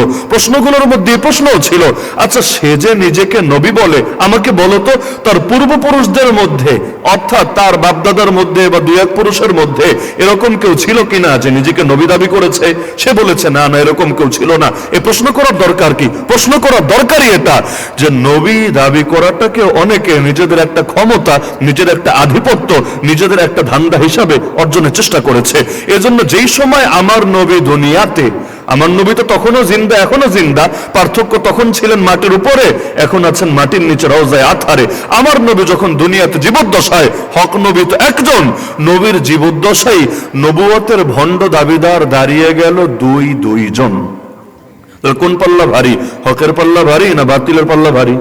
করলো। প্রশ্নগুলোর মধ্যে প্রশ্নও ছিল, আচ্ছা সে যে নিজেকে নবী বলে, আমাকে বলো তো তার পূর্বপুরুষদের মধ্যে, অর্থাৎ তার বাপদাদার মধ্যে বা দুই এক পুরুষের মধ্যে এরকম কেউ ছিল কিনা যে নিজেকে নবী দাবি করেছে? সে বলেছে না না, এরকম কেউ ছিল না। এই প্রশ্ন করার দরকার কি? প্রশ্ন করার দরকারই এটা যে নবী দাবি করাটাকে অনেকে নিজেদের একটা ক্ষমতা, নিজের একটা আধিপত্য, নিজেদের একটা ধান্দা হিসাবে অর্জনের চেষ্টা করেছে। এজন্য যেই সময় আমার নবী দুনিয়াতে, আমার নবী তো তখনও জিন্দা, এখনো জিন্দা, পার্থক্য তখন ছিলেন মাটির উপরে, এখন আছেন মাটির নিচে রওজায়ে আতহারে। আমার নবী যখন দুনিয়াতে জীবদ্দশায়, হক নবী তো একজন, নবীর জীবদ্দশায় নবুয়তের ভণ্ড দাবিদার দাঁড়িয়ে গেল দুইজন। কোন পাল্লা ভারী? হকের পাল্লা ভারী না বাতিলের পাল্লা ভারী?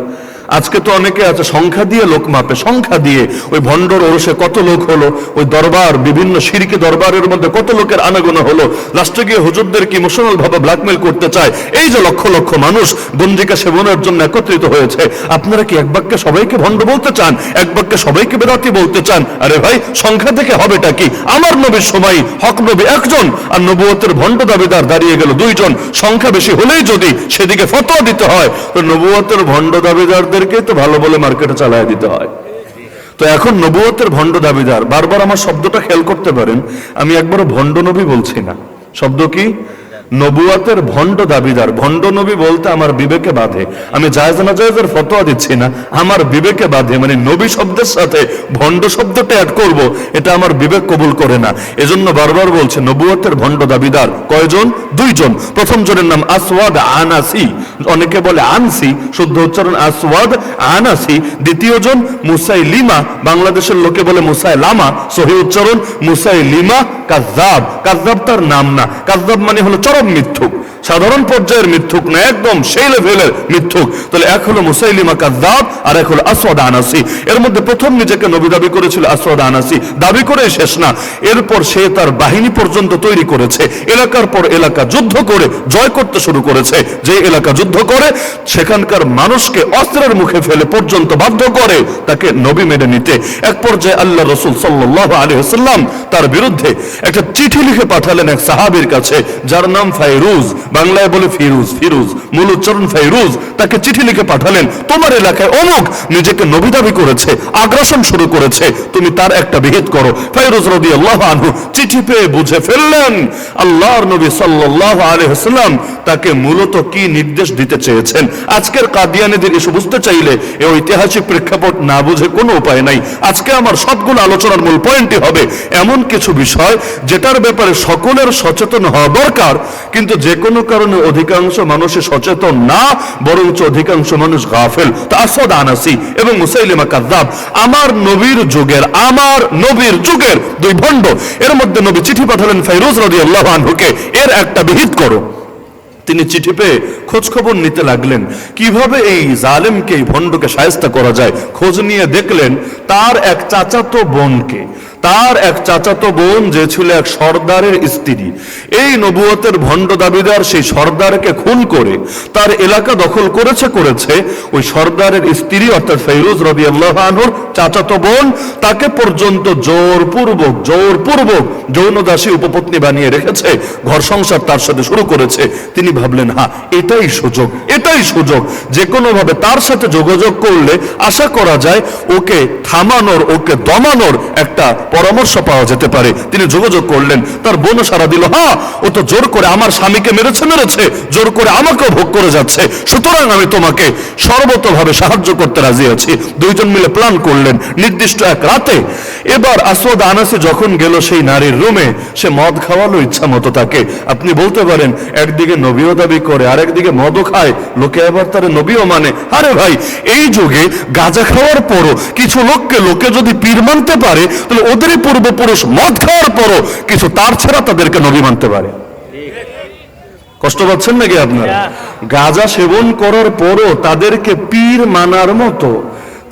আজকে তো অনেকে আছে সংখ্যা দিয়ে লোক মাপে, সংখ্যা দিয়ে। ওই ভণ্ডর ওরসে কত লোক হলো, ওই দরবার, বিভিন্ন শিরকি দরবারের মধ্যে কত লোকের আনাগোনা হলো, লাস্টে গিয়ে হুজুরদেরকে ইমোশনাল ভাবে ব্ল্যাকমেল করতে চায়। এই যে লক্ষ লক্ষ মানুষ গঞ্জিকা সেবনের জন্য একত্রিত হয়েছে, আপনারা কি এক বাক্যে সবাইকে ভণ্ড বলতে চান? এক বাক্যে সবাইকে বেদাতি বলতে চান? আরে ভাই, সংখ্যা থেকে হবেটা কি? আমার নবীর সময় হক নবী একজন, আর নবুয়তের ভণ্ড দাবিদার দাঁড়িয়ে গেল দুইজন। সংখ্যা বেশি হলেই যদি সেদিকে ফতোয়া দিতে হয়, তো নবুয়তের ভণ্ড দাবিদারদের তো ভালো বলে মার্কেটে চালায় দিতে হয়। তো এখন নবুয়তের ভণ্ড দাবিদার, বারবার আমার শব্দটা খেয়াল করতে পারেন, আমি একবারও ভণ্ড নবী বলছি না। শব্দ কি? নবুয়তের ভণ্ড দাবিদার। ভণ্ড নবী বলতে আমার বিবেকে বাধে। আমি জায়েজ না জায়েজের ফতোয়া দিচ্ছি না, আমার বিবেকে বাধে। মানে নবী শব্দের সাথে ভণ্ড শব্দটা অ্যাড করব, এটা আমার বিবেক কবুল করে না। এজন্য বারবার বলছে নবুয়তের ভণ্ড দাবিদার কয়জন? দুইজন। প্রথম জনের নাম আসওয়াদ আনাসি, অনেকে বলে আনসি, শুদ্ধ উচ্চারণ আসওয়াদ আনাসি। দ্বিতীয় জন মুসাইলিমা, বাংলাদেশের লোকে বলে মুসাইলামা, সহি উচ্চারণ মুসাইলিমা কাযযাব। কাযযাব তার নাম না, কাযযাব মানে হলো চরম মিথ্যুক, সাধারণ পর্যায়ের মিথ্যুক না, একদম সেই লেভেলের মিথ্যুক। তাহলে এক হলো মুসাইলিমা কাযযাব, আর এক হলো আসওয়াদ আনাসি। এর মধ্যে প্রথম নিজেকে নবী দাবি করেছিল আসওয়াদ আনাসি। দাবি করে শেষ না, এরপর সে তার বাহিনী পর্যন্ত তৈরি করেছে, এলাকার পর এলাকা যুদ্ধ করে জয় করতে শুরু করেছে। যে এলাকা যুদ্ধ করে সেখানকার মানুষকে অস্ত্রের মুখে ফেলে পর্যন্ত বাধ্য করে তাকে নবী মেনে নিতে। এক পর্যায়ে আল্লাহ রাসূল সাল্লাল্লাহু আলাইহি ওয়াসাল্লাম তার বিরুদ্ধে একটা চিঠি লিখে পাঠালেন এক সাহাবীর কাছে, যার নাম ফাইরুজ, বাংলায় বলে ফিরুজ, ফিরুজ মূল উচ্চারণ ফাইরুজ। তাকে চিঠি লিখে পাঠালেন, তোমার এলাকায় অমুক নিজেকে নবী দাবি করেছে, আগ্রাসন শুরু করেছে, তুমি তার একটা বিহিত করো। ফাইরুজ রাদিয়াল্লাহু আনহু চিঠি পেয়ে বুঝে ফেললেন আল্লাহর নবী সাল্লাল্লাহু আলাইহি ওয়াসাল্লাম তাকে মূলত কি নির্দেশ দিতে চেয়েছেন। আজকের কাদিয়ানীদের এসে বুঝতে চাইলে এই ঐতিহাসিক প্রেক্ষাপট না বুঝে কোনো উপায় নাই। আজকে আমার সবগুলো আলোচনার মূল পয়েন্টই হবে এমন কিছু বিষয় যেটার ব্যাপারে সকলের সচেতন হওয়া দরকার, কিন্তু যে কোনো কারণে অধিকাংশ মানুষই সচেতন না, বরঞ্চ অধিকাংশ মানুষ গাফেল। তো আসওয়াদ আনাসি এবং মুসাইলিমা কাযযাব আমার নবীর যুগের দুই ভণ্ড। এর মধ্যে নবী চিঠি পাঠালেন ফাইরুজ রাদিয়াল্লাহু আনহুকে, এর একটা বিহিত করো। তিনি চিঠি পেয়ে খোঁজ খবর নিতে লাগলেন কিভাবে এই জালেমকে, এই ভণ্ডকে শায়েস্তা করা যায়। খোঁজ নিয়ে দেখলেন তার এক চাচাতো বোন যে ছিল এক সর্দারের স্ত্রী, এই নবুয়তের ভণ্ড দাবিদার সেই সর্দারকে খুন করে তার এলাকা দখল করেছে। ওই সর্দারের স্ত্রী অর্থাৎ ফাইরুজ রাদিয়াল্লাহু আনহুর চাচাতো বোন, তাকে পর্যন্ত জোরপূর্বক যৌনদাসী উপপত্নী বানিয়ে রেখেছে, ঘর সংসার তার সাথে শুরু করেছে। তিনি ভাবলেন হ্যাঁ, এটাই সুযোগ, যে কোনো ভাবে তার সাথে যোগাযোগ করলে আশা করা যায় ওকে থামানোর, ওকে দমানোর একটা পরামর্শ পাওয়া যেতে পারে। তিনি যোগাযোগ করলেন, তার বোন সারা দিল, হ্যাঁ ও তো জোর করে আমার স্বামীকে মেরেছে, জোর করে আমাকেও ভোগ করে যাচ্ছে, সুতরাং আমি তোমাকে সর্বতভাবে সাহায্য করতে রাজি আছি। দুইজন মিলে প্ল্যান করলেন নির্দিষ্ট এক রাতে। এবার আসওয়াদ আনাসি যখন গেল সেই নারীর রুমে, সে মদ খাওয়ালো ইচ্ছা মতো তাকে। আপনি বলতে পারেন একদিকে নবীও দাবি করে আর একদিকে মদও খায়, লোকে আবার তার নবীও মানে। আরে ভাই, এই যুগে গাঁজা খাওয়ার পরও কিছু লোকে যদি পীর মানতে পারে, তাহলে ওদেরই পূর্বপুরুষ মদ খাওয়ার পরও কিছু তার ছাড়া তাদেরকে নবী মানতে পারে। কষ্ট পাচ্ছেন নাকি আপনারা? গাঁজা সেবন করার পরও তাদেরকে পীর মানার মতো,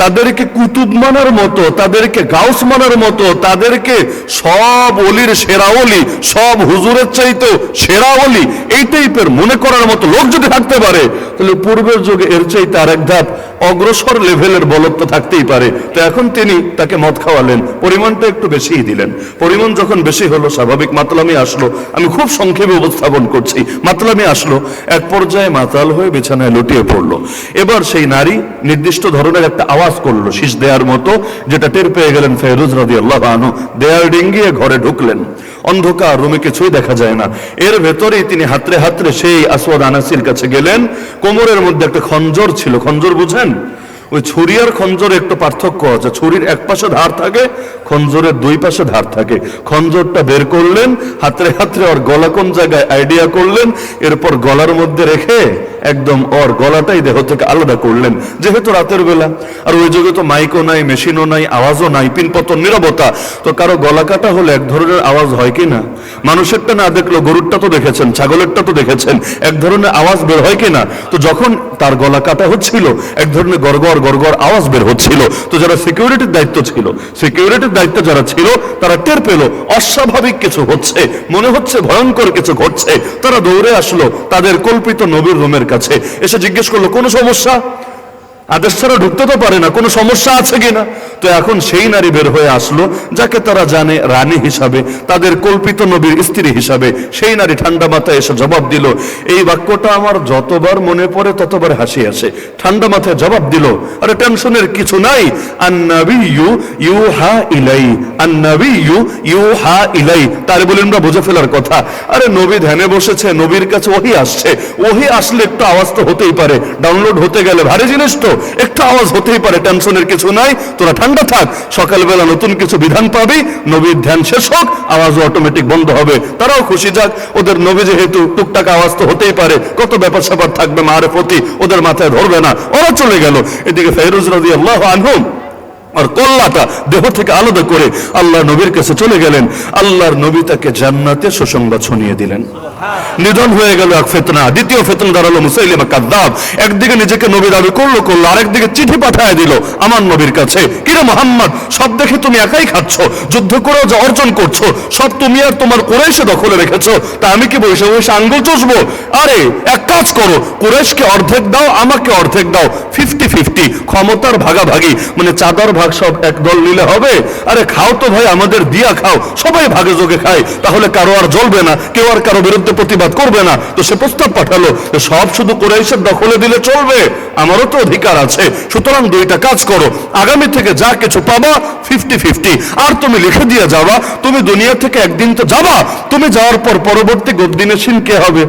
তাদেরকে কুতুব মানার মতো, তাদেরকে গাউস মানার মতো, তাদেরকে সব অলির সেরা অলি, সব হুজুরের চাইতো সেরা অলি, এই টাইপের মনে করার মতো লোক যদি থাকতে পারে, তাহলে পূর্বের যুগে এর চাইতে আরেক ধাপ অগ্রসর লেভেলের বলদ তো থাকতেই পারে। তো এখন তিনি তাকে মদ খাওয়ালেন, পরিমাণটা একটু বেশিই দিলেন। পরিমাণ যখন বেশি হলো, স্বাভাবিক মাতলামি আসলো। আমি খুব সংক্ষেপে উপস্থাপন করছি। মাতলামি আসলো, এক পর্যায়ে মাতাল হয়ে বিছানায় লুটিয়ে পড়লো। এবার সেই নারী নির্দিষ্ট ধরনের একটা আওয়াজ করলো, শীষ দেওয়ার মতো, যেটা টের পেয়ে গেলেন ফেরুজ রাদিয়াল্লাহু আনহু। দেয়াল ডিঙ্গিয়ে ঘরে ঢুকলেন। অন্ধকার, রুমে কিছুই দেখা যায় না। এর ভেতরেই তিনি হাতড়ে হাতড়ে সেই আসওয়াদ আনাসির কাছে গেলেন। কোমরের মধ্যে একটা খঞ্জর ছিল। খঞ্জর বুঝেন? ওই ছুরি আর খঞ্জরে একটু পার্থক্য আছে। ছুরির এক পাশে ধার থাকে, খঞ্জরের দুই পাশে ধার থাকে। খঞ্জরটা বের করলেন, হাতড়ে হাতড়ে ওর গলা কোন জায়গায় আইডিয়া করলেন, এরপর গলার মধ্যে রেখে একদম ওর গলাটাই দেহ থেকে আলাদা করলেন। যেহেতু রাতের বেলা, আর ওই যুগে তো মাইকও নাই, মেশিনও নাই, আওয়াজও নাই, পিনপতন, নীরবতা। তো কারো গলা কাটা হলে এক ধরনের আওয়াজ হয় কি না? মানুষেরটা না দেখলো, গরুরটা তো দেখেছেন, ছাগলেরটা তো দেখেছেন, এক ধরনের আওয়াজ বের হয় কি না? তো যখন তার গলা কাটা হচ্ছিল, এক ধরনের গড়গড় গড়গড় আওয়াজ বের হচ্ছিল। তো যারা সিকিউরিটির দায়িত্ব ছিল, সিকিউরিটির দায়িত্ব যারা ছিল, তারা টের পেল অস্বাভাবিক কিছু হচ্ছে, মনে হচ্ছে ভয়ঙ্কর কিছু ঘটছে। তারা দৌড়ে আসলো তাদের কল্পিত নবীর রুমের কাছে। এসে জিজ্ঞেস করলো, কোনো সমস্যা? আদেশ ছাড়া ঢুকতে তো পারে না, কোনো সমস্যা আছে কিনা? তো এখন সেই নারী বের হয়ে আসলো, যাকে তারা জানে রানী হিসাবে, তাদের কল্পিত নবীর স্ত্রী হিসাবে। সেই নারী ঠান্ডা মাথায় এসে জবাব দিল। এই বাক্যটা আমার যতবার মনে পড়ে ততবার হাসি আসে। ঠান্ডা মাথায় জবাব দিল, আরে টেনশনের কিছু নাই। আন-নাবিয়্যু ইউহা ইলাই, আন-নাবিয়্যু ইউহা ইলাই। তার বলে আমরা বুঝে ফেলার কথা। আরে নবী ধ্যানে বসেছে, নবীর কাছে ওহী আসছে। ওহী আসলে একটু আওয়াজ তো হতেই পারে, ডাউনলোড হতে গেলে ভারী জিনিস তো, একটু আওয়াজ হতেই পারে। টেনশনের কিছু নাই, তোরা ঠান্ডা থাক। সকালবেলা নতুন কিছু বিধান পাবি, নবীর ধ্যান শেষ হোক, আওয়াজও অটোমেটিক বন্ধ হবে। তারাও খুশি যাক, ওদের নবী যেহেতু, টুকটাক আওয়াজ তো হতেই পারে, কত ব্যাপার স্যাপার থাকবে মারেফতি, ওদের মাথায় ধরবে না। ওরা চলে গেল। এদিকে ফেরুজ রাদিয়াল্লাহু আনহু আর কল্লাটা দেহ থেকে আলাদা করে আল্লাহ নবীর কাছে চলে গেলেন। আল্লাহর নবী তাকে জান্নাতে সুসংবাদ শুনিয়ে দিলেন। নিধন হয়ে গেল এক ফিতনা। দ্বিতীয় ফিতনা দাঁড়ালো মুসাইলিমা কাযযাব। একদিকে নিজেকে নবী দাবি করলো, আরেকদিকে চিঠি পাঠায় দিল আমার নবীর কাছে। কিরে মুহাম্মদ, সব দেখে তুমি একাই খাচ্ছ, যুদ্ধ করেও যা অর্জন করছো, সব তুমি আর তোমার কুরাইশে দখলে রেখেছো। তা আমি কি বসে বসে আঙ্গুল চষবো? আরে এক কাজ করো, কুরাইশকে অর্ধেক দাও, আমাকে অর্ধেক দাও, 50-50 ক্ষমতার ভাগাভাগি, মানে চাঁদার ভাগ সব এক দল নিলে হবে? আরে খাও তো ভাই, আমাদের দিয়া খাও, সবাই ভাগে যোগে খায়, তাহলে কারো আর জ্বলবে না, কেউ আর কারো বিরুদ্ধে প্রতিবাদ করবে না। তো সে প্রস্তাব পাঠালো, সব শুধু কুরাইশের দখলে দিলে চলবে? আমারও তো অধিকার আছে। সুতরাং দুইটা কাজ করো, আগামী থেকে যা কিছু পাবা 50-50, আর তুমি লিখে দিয়ে যাবা। তুমি দুনিয়া থেকে একদিন তো যাবা, তুমি যাওয়ার পর পরবর্তী গদ্দিনেশিন কে হবে?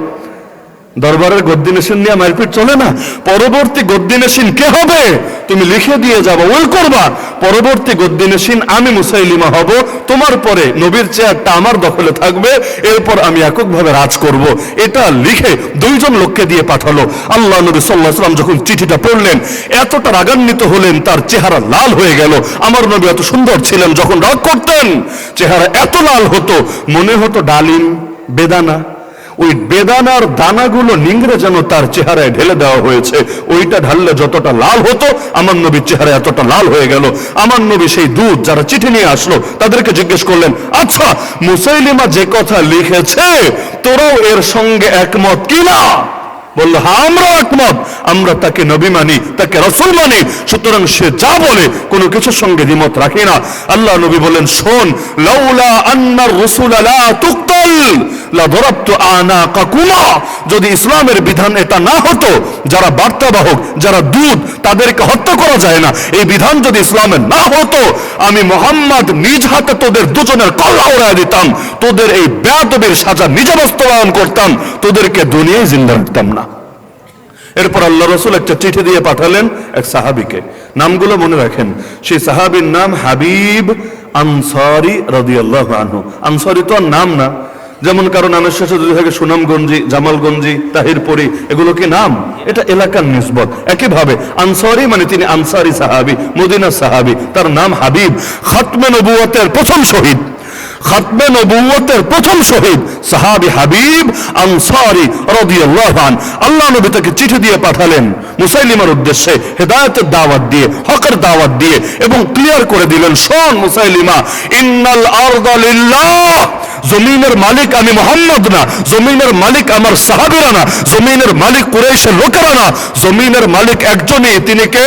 দরবারের গদ্দিনেশিন নিয়ে মারপিট চলে না। পরবর্তী গদ্দিনেশিন কে হবে? তুমি লিখে দিয়ে যাবো, ওই করবা। পরবর্তী গদ্দিনেশিন আমি মুসাইলিমা হব, তোমার পরে নবীর চেয়ারটা আমার দখলে থাকবে, এরপর আমি এককভাবে রাজ করব। এটা লিখে দুইজন লোককে দিয়ে পাঠালো। আল্লাহ নবী সাল্লাল্লাহু আলাইহি ওয়াসাল্লাম যখন চিঠিটা পড়লেন, এতটা রাগান্বিত হলেন, তার চেহারা লাল হয়ে গেল। আমার নবী এত সুন্দর ছিলেন, যখন রাগ করতেন চেহারা এত লাল হতো, মনে হতো ডালিম, বেদানা, ওই বেদানার দানাগুলো নিংড়ে যেন তার চেহারায় ঢেলে দেওয়া হয়েছে। ওইটা ঢাললে যতটা লাল হতো, আমার নবীর চেহারা এতটা লাল হয়ে গেল। আমার নবী সেই দূত যারা চিঠি নিয়ে আসলো তাদেরকে জিজ্ঞেস করলেন, আচ্ছা মুসাইলিমা যে কথা লিখেছে তোরাও এর সঙ্গে একমত কিনা? বললো, হ্যাঁ আমরাও একমত, আমরা তাকে নবী মানি, তাকে রাসূল মানি, সুতরাং সে যা বলে কোনো কিছুর সঙ্গে দ্বিমত রাখি না। আল্লাহ নবী বলেন, শোন, লাউলা আন্নার রাসূল লা তুকতাল লা দরাবতু আনাকাকুমা। যদি ইসলামের বিধান এটা না হতো, যারা বার্তাবাহক, যারা দূত, তাদেরকে হত্যা করা যায় না, এই বিধান যদি ইসলামের না হতো, আমি মুহাম্মদ নিজ হাতে তোদের দুজনের কল্লা উড়ায় দিতাম, তোদের এই বেয়াদবির সাজা নিজে বাস্তবায়ন করতাম, তোদেরকে দুনিয়ায় জিন্দা রাখতাম না। এরপর আল্লাহ রাসূল একটা চিঠি দিয়ে পাঠালেন এক সাহাবীকে। নামগুলো মনে রাখেন। সেই সাহাবীর নাম হাবিব আনসারী রাদিয়াল্লাহু আনহু। আনসারী তো আর নাম না, যেমন কারো নামের শেষে যদি থাকে সুনামগঞ্জি, জামালগঞ্জি, তাহিরপুরি, এগুলো কি নাম? এটা এলাকার নিসবত। একইভাবে আনসারী মানে তিনি আনসারী সাহাবী, মদিনার সাহাবী, তার নাম হাবিব। খাতমে নবুয়তের প্রথম শহীদ, খাতমে নবুয়তের প্রথম শহীদ সাহাবী হাবিব আনসারী রাদিয়াল্লাহু আনহু। আল্লাহ নবী তাকে চিঠি দিয়ে পাঠালেন মুসাইলিমার উদ্দেশ্যে, হেদায়েতের দাওয়াত দিয়ে, হকের দাওয়াত দিয়ে, এবং ক্লিয়ার করে দিলেন, শোন মুসাইলিমা, ইন্নাল আরদা লিল্লাহ জমিনের মালিক আমি মুহাম্মদ না, জমিনের মালিক আমার সাহাবীরা না, জমিনের মালিক কুরাইশের লোকেরা না, জমিনের মালিক একজনই, তিনি কে?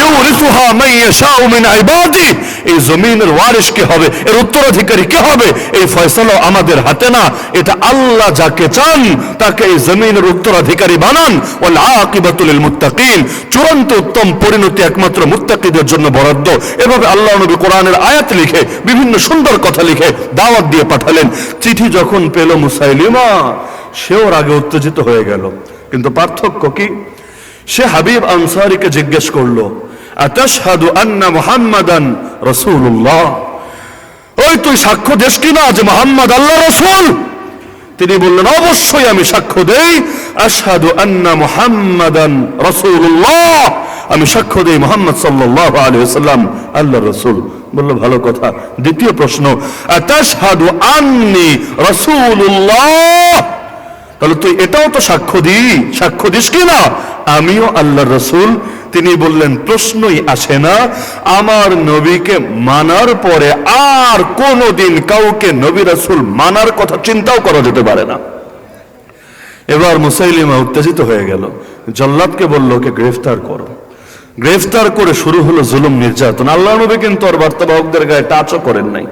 ইউরিসুহা মান ইয়াশাউ মিন ইবাদি। এই জমিনের ওয়ারিস কে হবে, এর উত্তরাধিকারী কে হবে, এই ফয়সালা আমাদের হাতে না, এটা আল্লাহ যাকে চান তাকে এই জমিনের উত্তরাধিকারী বানান। ওয়াল আকিবাতু লিল মুত্তাকিন, চূড়ান্ত উত্তম পরিণতি একমাত্র মুত্তাকিদের জন্য বরাদ্দ। এভাবে আল্লাহ নবী কোরআনের আয়াত লিখে, বিভিন্ন সুন্দর কথা লিখে দাওয়াত দিয়ে পাঠালেন। চিঠি যখন পেল মুসাইলিমা, সেও রাগে উত্তেজিত হয়ে গেল। কিন্তু পার্থক্য কি? সে হাবিব আনসারীকে জিজ্ঞেস করলো, আতাশহাদু আন্না মুহাম্মাদান রাসূলুল্লাহ, ওই তুই সাক্ষ্য দিস কিনা যে মুহাম্মদ আল্লাহর রাসূল? তিনি বললেন, অবশ্যই আমি সাক্ষ্য দেই, আশহাদু আন্না মুহাম্মাদান রাসূলুল্লাহ, আমি সাক্ষ্য দেই মুহাম্মদ সাল্লাল্লাহু আলাইহি ওয়াসাল্লাম আল্লাহর রাসূল। বলল, ভালো কথা। দ্বিতীয় প্রশ্ন, আতাশহাদু আন্নী রাসূলুল্লাহ, তাহলে তুই এটাও তো সাক্ষ্য দিস কিনা আমিও আল্লাহর রাসূল? তিনি বললেন, প্রশ্নই আসে না, আমার নবীকে মানার পরে আর কোনদিন কাউকে নবী রাসূল মানার কথা চিন্তাও করা যেতে পারে না। এবার মুসাইলিমা উত্তেজিত হয়ে গেল, জল্লাদকে বলল, ওকে গ্রেফতার করো। গ্রেফতার করে শুরু হলো জুলুম, নির্যাতন। আল্লাহ নবী কিন্তু ওর বার্তাবাহকদের গায়ে টাচও করেন নাই,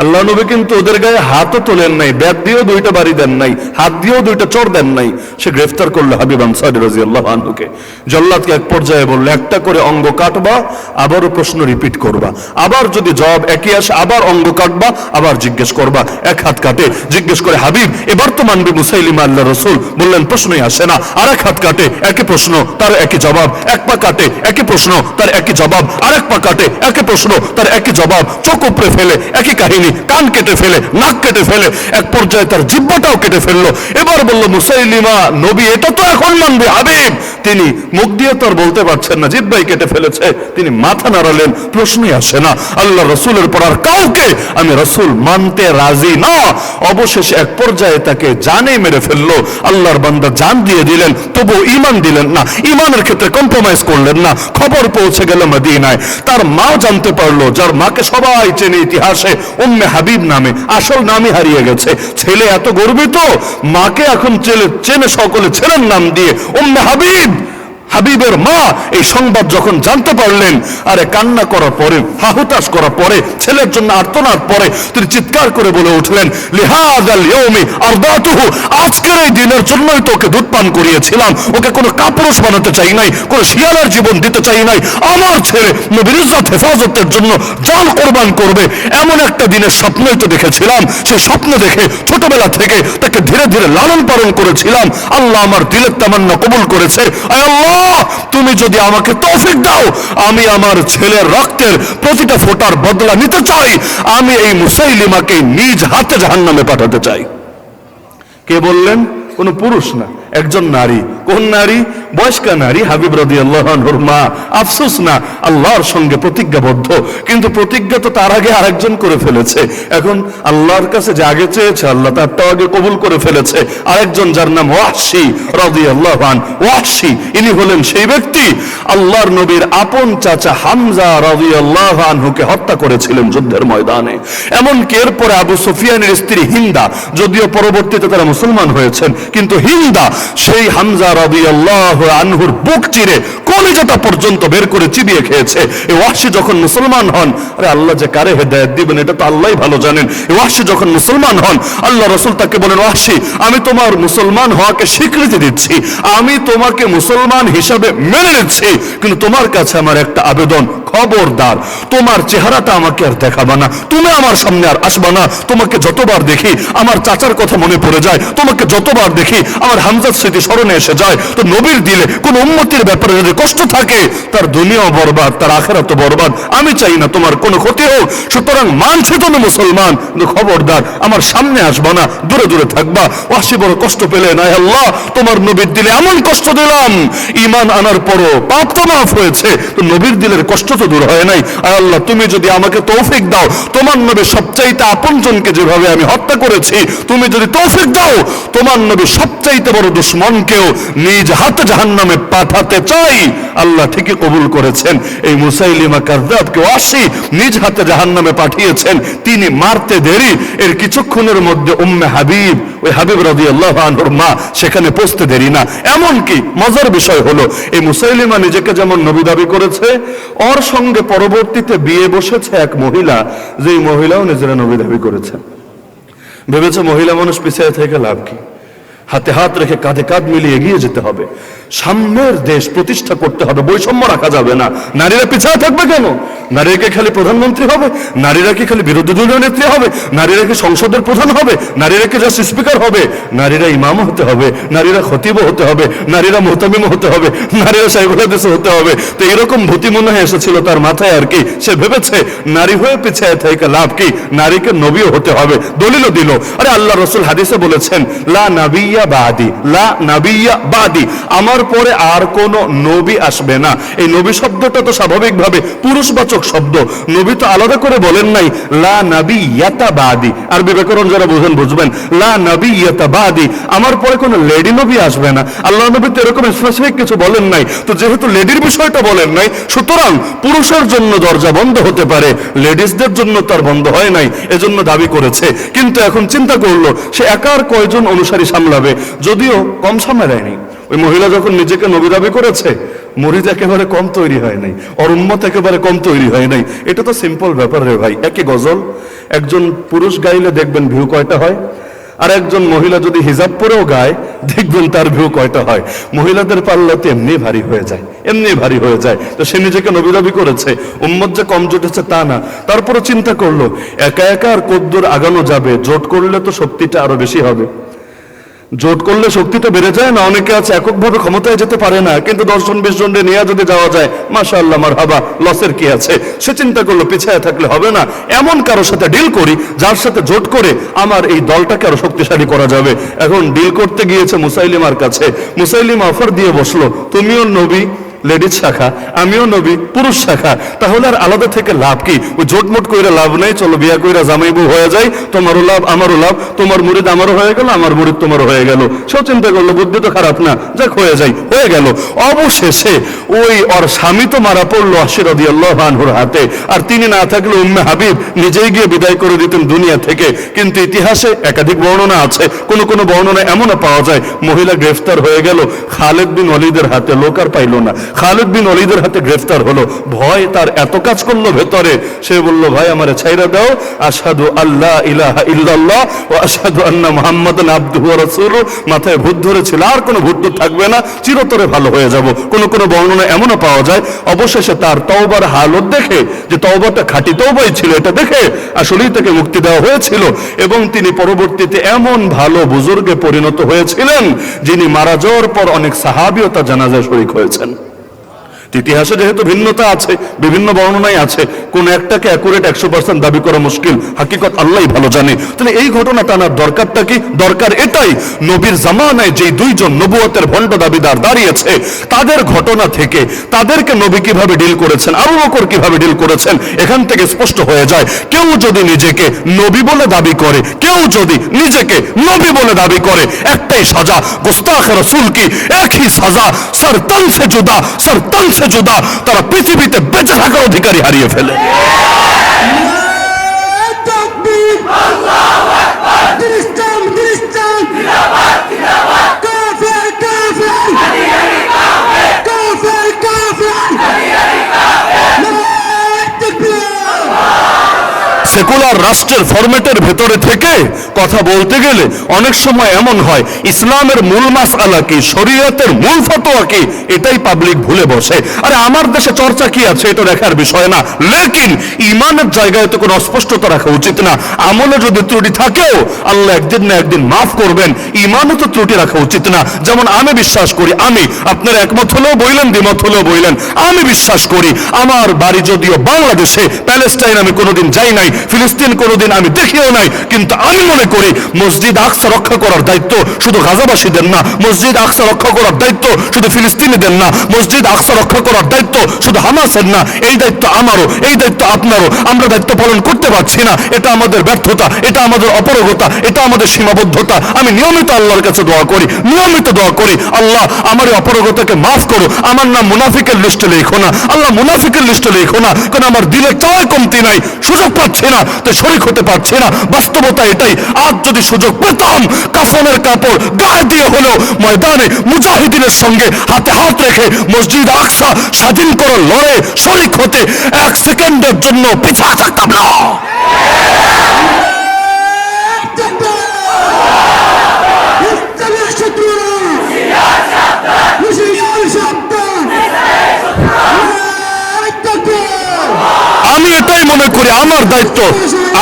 আল্লাহ নবী কিন্তু ওদের গায়ে হাতও তোলেন নাই, ব্যাট দিয়েও দুইটা বাড়ি দেন নাই, হাত দিয়েও দুইটা চড় দেন নাই। সে গ্রেফতার করলো হাবিব আনসারী রাদিয়াল্লাহু আনহুকে। জল্লাদকে এক পর্যায়ে বললো, একটা করে অঙ্গ কাটবা, আবারও প্রশ্ন রিপিট করবা, আবার যদি জবাব একই আসে আবার অঙ্গ কাটবা, আবার জিজ্ঞেস করবা। এক হাত কাটে জিজ্ঞেস করে, হাবিব এবার তো মানবে মুসাইলিমা আল্লাহ রাসূল? বললেন, প্রশ্নই আসে না। আর এক হাত কাটে, একই প্রশ্ন, তার একই জবাব। এক পা কাটে, একই প্রশ্ন, তার একই জবাব। আরেক পা কাটে, একই প্রশ্ন, তার একই জবাব। চোখ উপড়ে ফেলে, একই কাহিনী, কান কেটে ফেলে, নাক কেটে ফেলে, এক পর্যায়ে তার জিহ্বাটাও কেটে ফেললো। এবার বলল, মুসাইলিমা নবী এটা তো এখন মানবে হাবিব। তিনি মুখ দিয়ে তো আর বলতে পারছেন না, জিহ্বাই কেটে ফেলেছে। তিনি মাথা নাড়ালেন, প্রশ্নই আসে না, আল্লাহ রাসূলের পর আর কাউকে আমি রাসূল মানতে রাজি না। অবশেষে এক পর্যায়ে তাকে জানে মেরে ফেললো। আল্লাহর বান্দা জান দিয়ে দিলেন, তবু ঈমান দিলেন না, ঈমানের ক্ষেত্রে কম্প্রোমাইজ করলেন না। খবর পৌঁছে গেল মদিনায়। তার মাও জানতে পারলো, যার মাকে সবাই চেনে ইতিহাসে উম্মে হাবিব নামে, আসল নামই হারিয়ে গেছে। ছেলে এত গর্বিত, মাকে এখন চেনে সকলে ছেলের নাম দিয়ে উম্মে হাবিব। হাবিবের মা এই সংবাদ যখন জানতে পারলেন, আরে কান্না করার পরে, হাহুতাশ করার পরে, ছেলের জন্য আর্তনাদ পরে তিনি চিৎকার করে বলে উঠলেন, লিহাযাল ইয়াউমি আরদাতুহু, আজকের এই দিনের জন্যই তো ওকে দুধ পান করিয়েছিলাম। ওকে কোনো কাপুরুষ বানাতে চাই নাই, কোনো শিয়ালের জীবন দিতে চাই নাই। আমার ছেলে নবীর ইজ্জত হেফাজতের জন্য জান কোরবান করবে, এমন একটা দিনের স্বপ্নই তো দেখেছিলাম। সেই স্বপ্ন দেখে ছোটবেলা থেকে তাকে ধীরে ধীরে লালন পালন করেছিলাম। আল্লাহ আমার দিলের তামান্না কবুল করেছে। আয় আল্লাহ, তুমি যদি আমাকে তৌফিক দাও, আমি আমার ছেলের রক্তের প্রতিটা ফোঁটার বদলা নিতে চাই। আমি এই মুসাইলিমাকে নিজ হাতে জাহান্নামে পাঠাতে চাই। কে বললেন? কোন পুরুষ না, একজন নারী। কোন নারী? বয়স্কা নারী, হাবিব রাদিয়াল্লাহু আনহুর মা। আফসোস না, আল্লাহর সঙ্গে প্রতিজ্ঞাবদ্ধ, কিন্তু প্রতিজ্ঞা তো তার আগে আরেকজন করে ফেলেছে। এখন আল্লাহর কাছে যে আগে চেয়েছে, আল্লাহ তারটাও আগে কবুল করে ফেলেছে। আরেকজন, যার নাম ওয়াহশী রাদিয়াল্লাহু আনহু। ওয়াহশী ইনি হলেন সেই ব্যক্তি আল্লাহর নবীর আপন চাচা হামজা রাদিয়াল্লাহু আনহুকে হত্যা করেছিলেন যুদ্ধের ময়দানে। এমনকি এরপরে আবু সুফিয়ানের স্ত্রী হিন্দা, যদিও পরবর্তীতে তারা মুসলমান হয়েছেন, কিন্তু হিন্দা সেই হামজা রাদিয়াল্লাহু আনহুর বুক চিরে কলিজাটা পর্যন্ত বের করে চিবিয়ে খেয়েছে। এই ওয়াহশী যখন মুসলমান হন, আরে আল্লাহ যে কারে হেদায়েত দিবেন এটা তো আল্লাহই ভালো জানেন। এই ওয়াহশী যখন মুসলমান হন, আল্লাহ রাসূল তাকে বলেন, ওয়াহশী আমি তোমার মুসলমান হওয়াকে স্বীকৃতি দিচ্ছি, আমি তোমাকে মুসলমান হিসাবে মেনে নিচ্ছি, কিন্তু তোমার কাছে আমার একটা আবেদন, খবরদার তোমার চেহারাটা আমাকে আর দেখাবা না, তুমি আমার সামনে আর আসবা না। তোমাকে যতবার দেখি আমার চাচার কথা মনে পড়ে যায়, তোমাকে যতবার দেখি আমার হামজার স্মৃতি স্মরণে এসে যায়। তো নবীর দিলে কোন উম্মতের ব্যাপারে যদি কষ্ট থাকে, তার দুনিয়াও বরবাদ, তার আখিরাতও বরবাদ। আমি চাই না তোমার কোনো ক্ষতি হোক। সুতরাং মানছি তুমি মুসলমান, কিন্তু খবরদার আমার সামনে আসবা না, দূরে দূরে থাকবা। ওয়াহশী বড় কষ্ট পেলেন, আয় আল্লাহ তোমার নবীর দিলে এমন কষ্ট দিলাম, ঈমান আনার পরও পাপ তো মাফ হয়েছে, তো নবীর দিলের কষ্ট তো দূর হয় নাই। আর আল্লাহ, তুমি যদি আমাকে তৌফিক দাও, তোমার নবী সবচাইতে আপনজনকে যেভাবে আমি হত্যা করেছি, তুমি যদি তৌফিক দাও, তোমার নবী সবচাইতে বড় দুশমনকেও নিজ হাতে জাহান্নামে পাঠাতে চাই। আল্লাহ ঠিকই কবুল করেছেন। এই মুসাইলিমা কাযযাবকে ওয়াসি নিজ হাতে জাহান্নামে পাঠিয়েছেন। তিনি মারতে দেরি, এর কিছুক্ষণের মধ্যে উম্মে হাবিব, ওই হাবিব রাদিয়াল্লাহু আনহুর মা, সেখানে পৌঁছতে দেরি না। এমনকি মজার বিষয় হলো, এই মুসাইলিমা নিজেকে যেমন নবী দাবি করেছে, ওর সঙ্গে পরবর্তীতে বিয়ে বসেছে এক মহিলা, যে মহিলাও নিজেরা নবী দাবি করেছে। ভেবেছে মহিলা মানুষ পিছিয়ে থেকে লাভ কি, হাতে হাত রেখে কাঁধে কাঁধ মিলিয়ে এগিয়ে যেতে হবে, সাম্যের দেশ প্রতিষ্ঠা করতে হবে, বৈষম্য রাখা যাবে না। নারীরা পিছিয়ে থাকবে কেন? নারীরা কি খালি প্রধানমন্ত্রী হবে? নারীরা কি খালি বিরোধী দলীয় নেত্রী হবে? নারীরা কি সংসদের প্রধান হবে? নারীরা কি জাস্ট স্পিকার হবে? নারীরা ইমাম হতে হবে, নারীরা খতিবও হতে হবে, নারীরা মুহতামিম হতে হবে, নারীরা শাইখুল হাদিস হতে হবে। তো এরকম ভূতি মনে হয় এসেছিল তার মাথায় আর কি। সে ভেবেছে নারী হয়ে পিছিয়ে থেকে লাভ কি, নারীকে নবীও হতে হবে। দলিলও দিল। আরে আল্লাহ রাসূল হাদিসে বলেছেন, লা নাবিয়্যা বাদি, লা নাবিয়্যা বাদি, আমার পরে আর কোন নবী আসবে না। এই নবী শব্দটা তো স্বাভাবিকভাবে পুরুষবাচক শব্দ, নবী তো আলাদা করে বলেন নাই লা নাবিয়্যাতা বাদি। আরবি ব্যাকরণ যারা বুঝেন বুঝবেন, লা নাবিয়্যাতা বাদি, আমার পরে কোন লেডি নবী আসবে না। আল্লাহ নবী তো এরকম স্পেসিফিক কিছু বলেন নাই। তো যেহেতু লেডির বিষয়টা বলেন নাই, সুতরাং পুরুষের জন্য দরজা বন্ধ হতে পারে, লেডিসদের জন্য তার বন্ধ হয় নাই, এজন্য দাবি করেছে। কিন্তু এখন চিন্তা করলো সে একার কয়জন অনুসারী সামলাবে, যদিও কম সামলায়নি। ওই মহিলা যখন নিজেকে নবী দাবি করেছে, মুরিদ একেবারে কম তৈরি হয় নাই, আর উম্মত একেবারে কম তৈরি হয় নাই। এটা তো সিম্পল ব্যাপার রে ভাই। একই গজল একজন পুরুষ গাইলে দেখবেন ভিউ কয়টা হয়, আর একজন মহিলা যদি হিজাব পরেও গায় দেখবেন তার ভিউ কয়টা হয়। মহিলাদের পাল্লাতে এমনি ভারী হয়ে যায়, এমনি ভারী হয়ে যায়। তো সে নিজেকে নবী দাবি করেছে, উম্মত যে কম জুটেছে তা না। তারপরে চিন্তা করলো একা একা আর কদ্দুর আগানো যাবে, জোট করলে তো শক্তিটা আরো বেশি হবে। জোট করলে শক্তিটা বেড়ে যায় না? অনেকে আছে এককভাবে ক্ষমতায় যেতে পারে না, কিন্তু 10 জন 20 জন নিয়ে যদি যাওয়া যায়, মাশাআল্লাহ মারহাবা, লসের কি আছে? সে চিন্তা করলো পিছায় থাকলে হবে না, এমন কারোর সাথে ডিল করি যার সাথে জোট করে আমার এই দলটাকে আরো শক্তিশালী করা যাবে। এখন ডিল করতে গিয়েছে মুসাইলিমার কাছে। মুসাইলিমা অফার দিয়ে বসলো, তুমিও নবী লেডিস শাখা, আমিও নবী পুরুষ শাখা, তাহলে আর আলাদা থেকে লাভ কি? ওই জোটমোট কইরা লাভ নেই, চলো বিয়া কইরা জামাই বউ হয়ে যায়, তোমারও লাভ আমারও লাভ, তোমার মুরিদ আমারও হয়ে গেল, আমার মুরিদ তোমারও হয়ে গেল। সেও চিন্তা করলো বুদ্ধি তো খারাপ না, যাক হয়ে যায়, হয়ে গেল। অবশেষে ওই ওর স্বামী তো মারা পড়লো আশি রাদিয়াল্লাহু আনহুর হাতে, আর তিনি না থাকলে উম্মে হাবিব নিজেই গিয়ে বিদায় করে দিতেন দুনিয়া থেকে। কিন্তু ইতিহাসে একাধিক বর্ণনা আছে, কোন কোন বর্ণনা এমনও পাওয়া যায় মহিলা গ্রেফতার হয়ে গেল খালিদ বিন ওয়ালিদের হাতে, লোক আর পাইল না, খালিদ বিন ওয়ালিদের হাতে গ্রেফতার হলো। ভয় তার এত কাজ করলো ভেতরে, সে বলল ভাই আমারে ছাইরা দাও, আশহাদু আল্লা ইলাহা ইল্লাল্লাহ ওয়া আশহাদু আন্না মুহাম্মাদান আবদুহু ওয়া রাসূলুহু। মাথায় ভূত ধরেছিল, আর কোনো ভূত থাকবে না, চিরতরে ভালো হয়ে যাব। কোন কোন বর্ণনা এমনও পাওয়া যায় অবশেষে তার তওবার হালত দেখে, যে তওবাটা খাঁটি তওবাই ছিল, এটা দেখে আসলেই তাকে মুক্তি দেওয়া হয়েছিল, এবং তিনি পরবর্তীতে এমন ভালো বুজুর্গে পরিণত হয়েছিলেন যিনি মারা যাওয়ার পর অনেক সাহাবীও তার জানাজায় শরীক হয়েছেন। ইতিহাসে যেহেতু ভিন্নতা আছে, বিভিন্ন বর্ণনায় আছে, কোন একটাকে অ্যাকুরেট 100% দাবি করা মুশকিল, হাকিকত আল্লাহই ভালো জানে। তাহলে এই ঘটনা টানার দরকারটা কি? দরকার এটাই, নবীর জামানায় যেই দুইজন নবুয়তের ভণ্ড দাবিদার দাঁড়িয়েছে, তাদের ঘটনা থেকে তাদেরকে নবী কিভাবে ডিল করেছেন, আবু বকর কিভাবে ডিল করেছেন, এখান থেকে স্পষ্ট হয়ে যায় কেউ যদি নিজেকে নবী বলে দাবি করে, কেউ যদি নিজেকে নবী বলে দাবি করে, একটাই সাজা, গুস্তাখ রাসূল কি এক হি সাজা, সরতন সে জুদা, সরতন সে জুদা, তারা পৃথিবীতে বেঁচে থাকার অধিকারী হারিয়ে ফেলে। সেকুলার রাষ্ট্রের ফরম্যাটের ভেতরে থেকে কথা বলতে গেলে অনেক সময় এমন হয় ইসলামের মূল মাসআলা কি, শরীয়তের মূল ফতোয়া কি, এটাই পাবলিক ভুলে বসে। আরে আমার দেশে চর্চা কি আছে এটা দেখার বিষয় না, লেকিন ইমানের জায়গায় তো কোনো অস্পষ্টতা রাখা উচিত না। আমলে যদি ত্রুটি থাকেও আল্লাহ একদিন না একদিন মাফ করবেন, ইমানে তো ত্রুটি রাখা উচিত না। যেমন আমি বিশ্বাস করি, আমি আপনার একমত হলেও বইলেন, দ্বিমত হলেও বইলেন, আমি বিশ্বাস করি আমার বাড়ি যদিও বাংলাদেশে, প্যালেস্টাইন আমি কোনোদিন যাই নাই, ফিলিস্তিন কোনোদিন আমি দেখিও নাই, কিন্তু আমি মনে করি মসজিদ আকসা রক্ষা করার দায়িত্ব শুধু গাজাবাসীদের না, মসজিদ আকসা রক্ষা করার দায়িত্ব শুধু ফিলিস্তিনিদের না, মসজিদ আকসা রক্ষা করার দায়িত্ব শুধু হামাসের না, এই দায়িত্ব আমারও, এই দায়িত্ব আপনারও। আমরা দায়িত্ব পালন করতে পারছি না, এটা আমাদের ব্যর্থতা, এটা আমাদের অপারগতা, এটা আমাদের সীমাবদ্ধতা। আমি নিয়মিত আল্লাহর কাছে দোয়া করি, নিয়মিত দোয়া করি, আল্লাহ আমার এই অপারগতাকে মাফ করো, আমার নাম মুনাফিকের লিস্টে লেখো না, আল্লাহ মুনাফিকের লিস্টে লেখো না, কারণ আমার দিলে চাওয়ায় কমতি নাই, সুযোগ পাচ্ছি না তো শরীক হতে পারছি না। বাস্তবতা এটাই, আজ যদি সুযোগ পেতাম কাফনের কাপড় গায়ে দিয়ে হলেও ময়দানে মুজাহিদিনের সঙ্গে হাতে হাত রেখে মসজিদ আকসা স্বাধীন করার লড়াইয়ে শরীক হতে এক সেকেন্ডের জন্য পিছা থাকতাম না। আমি এটাই মনে করি আমার দায়িত্ব,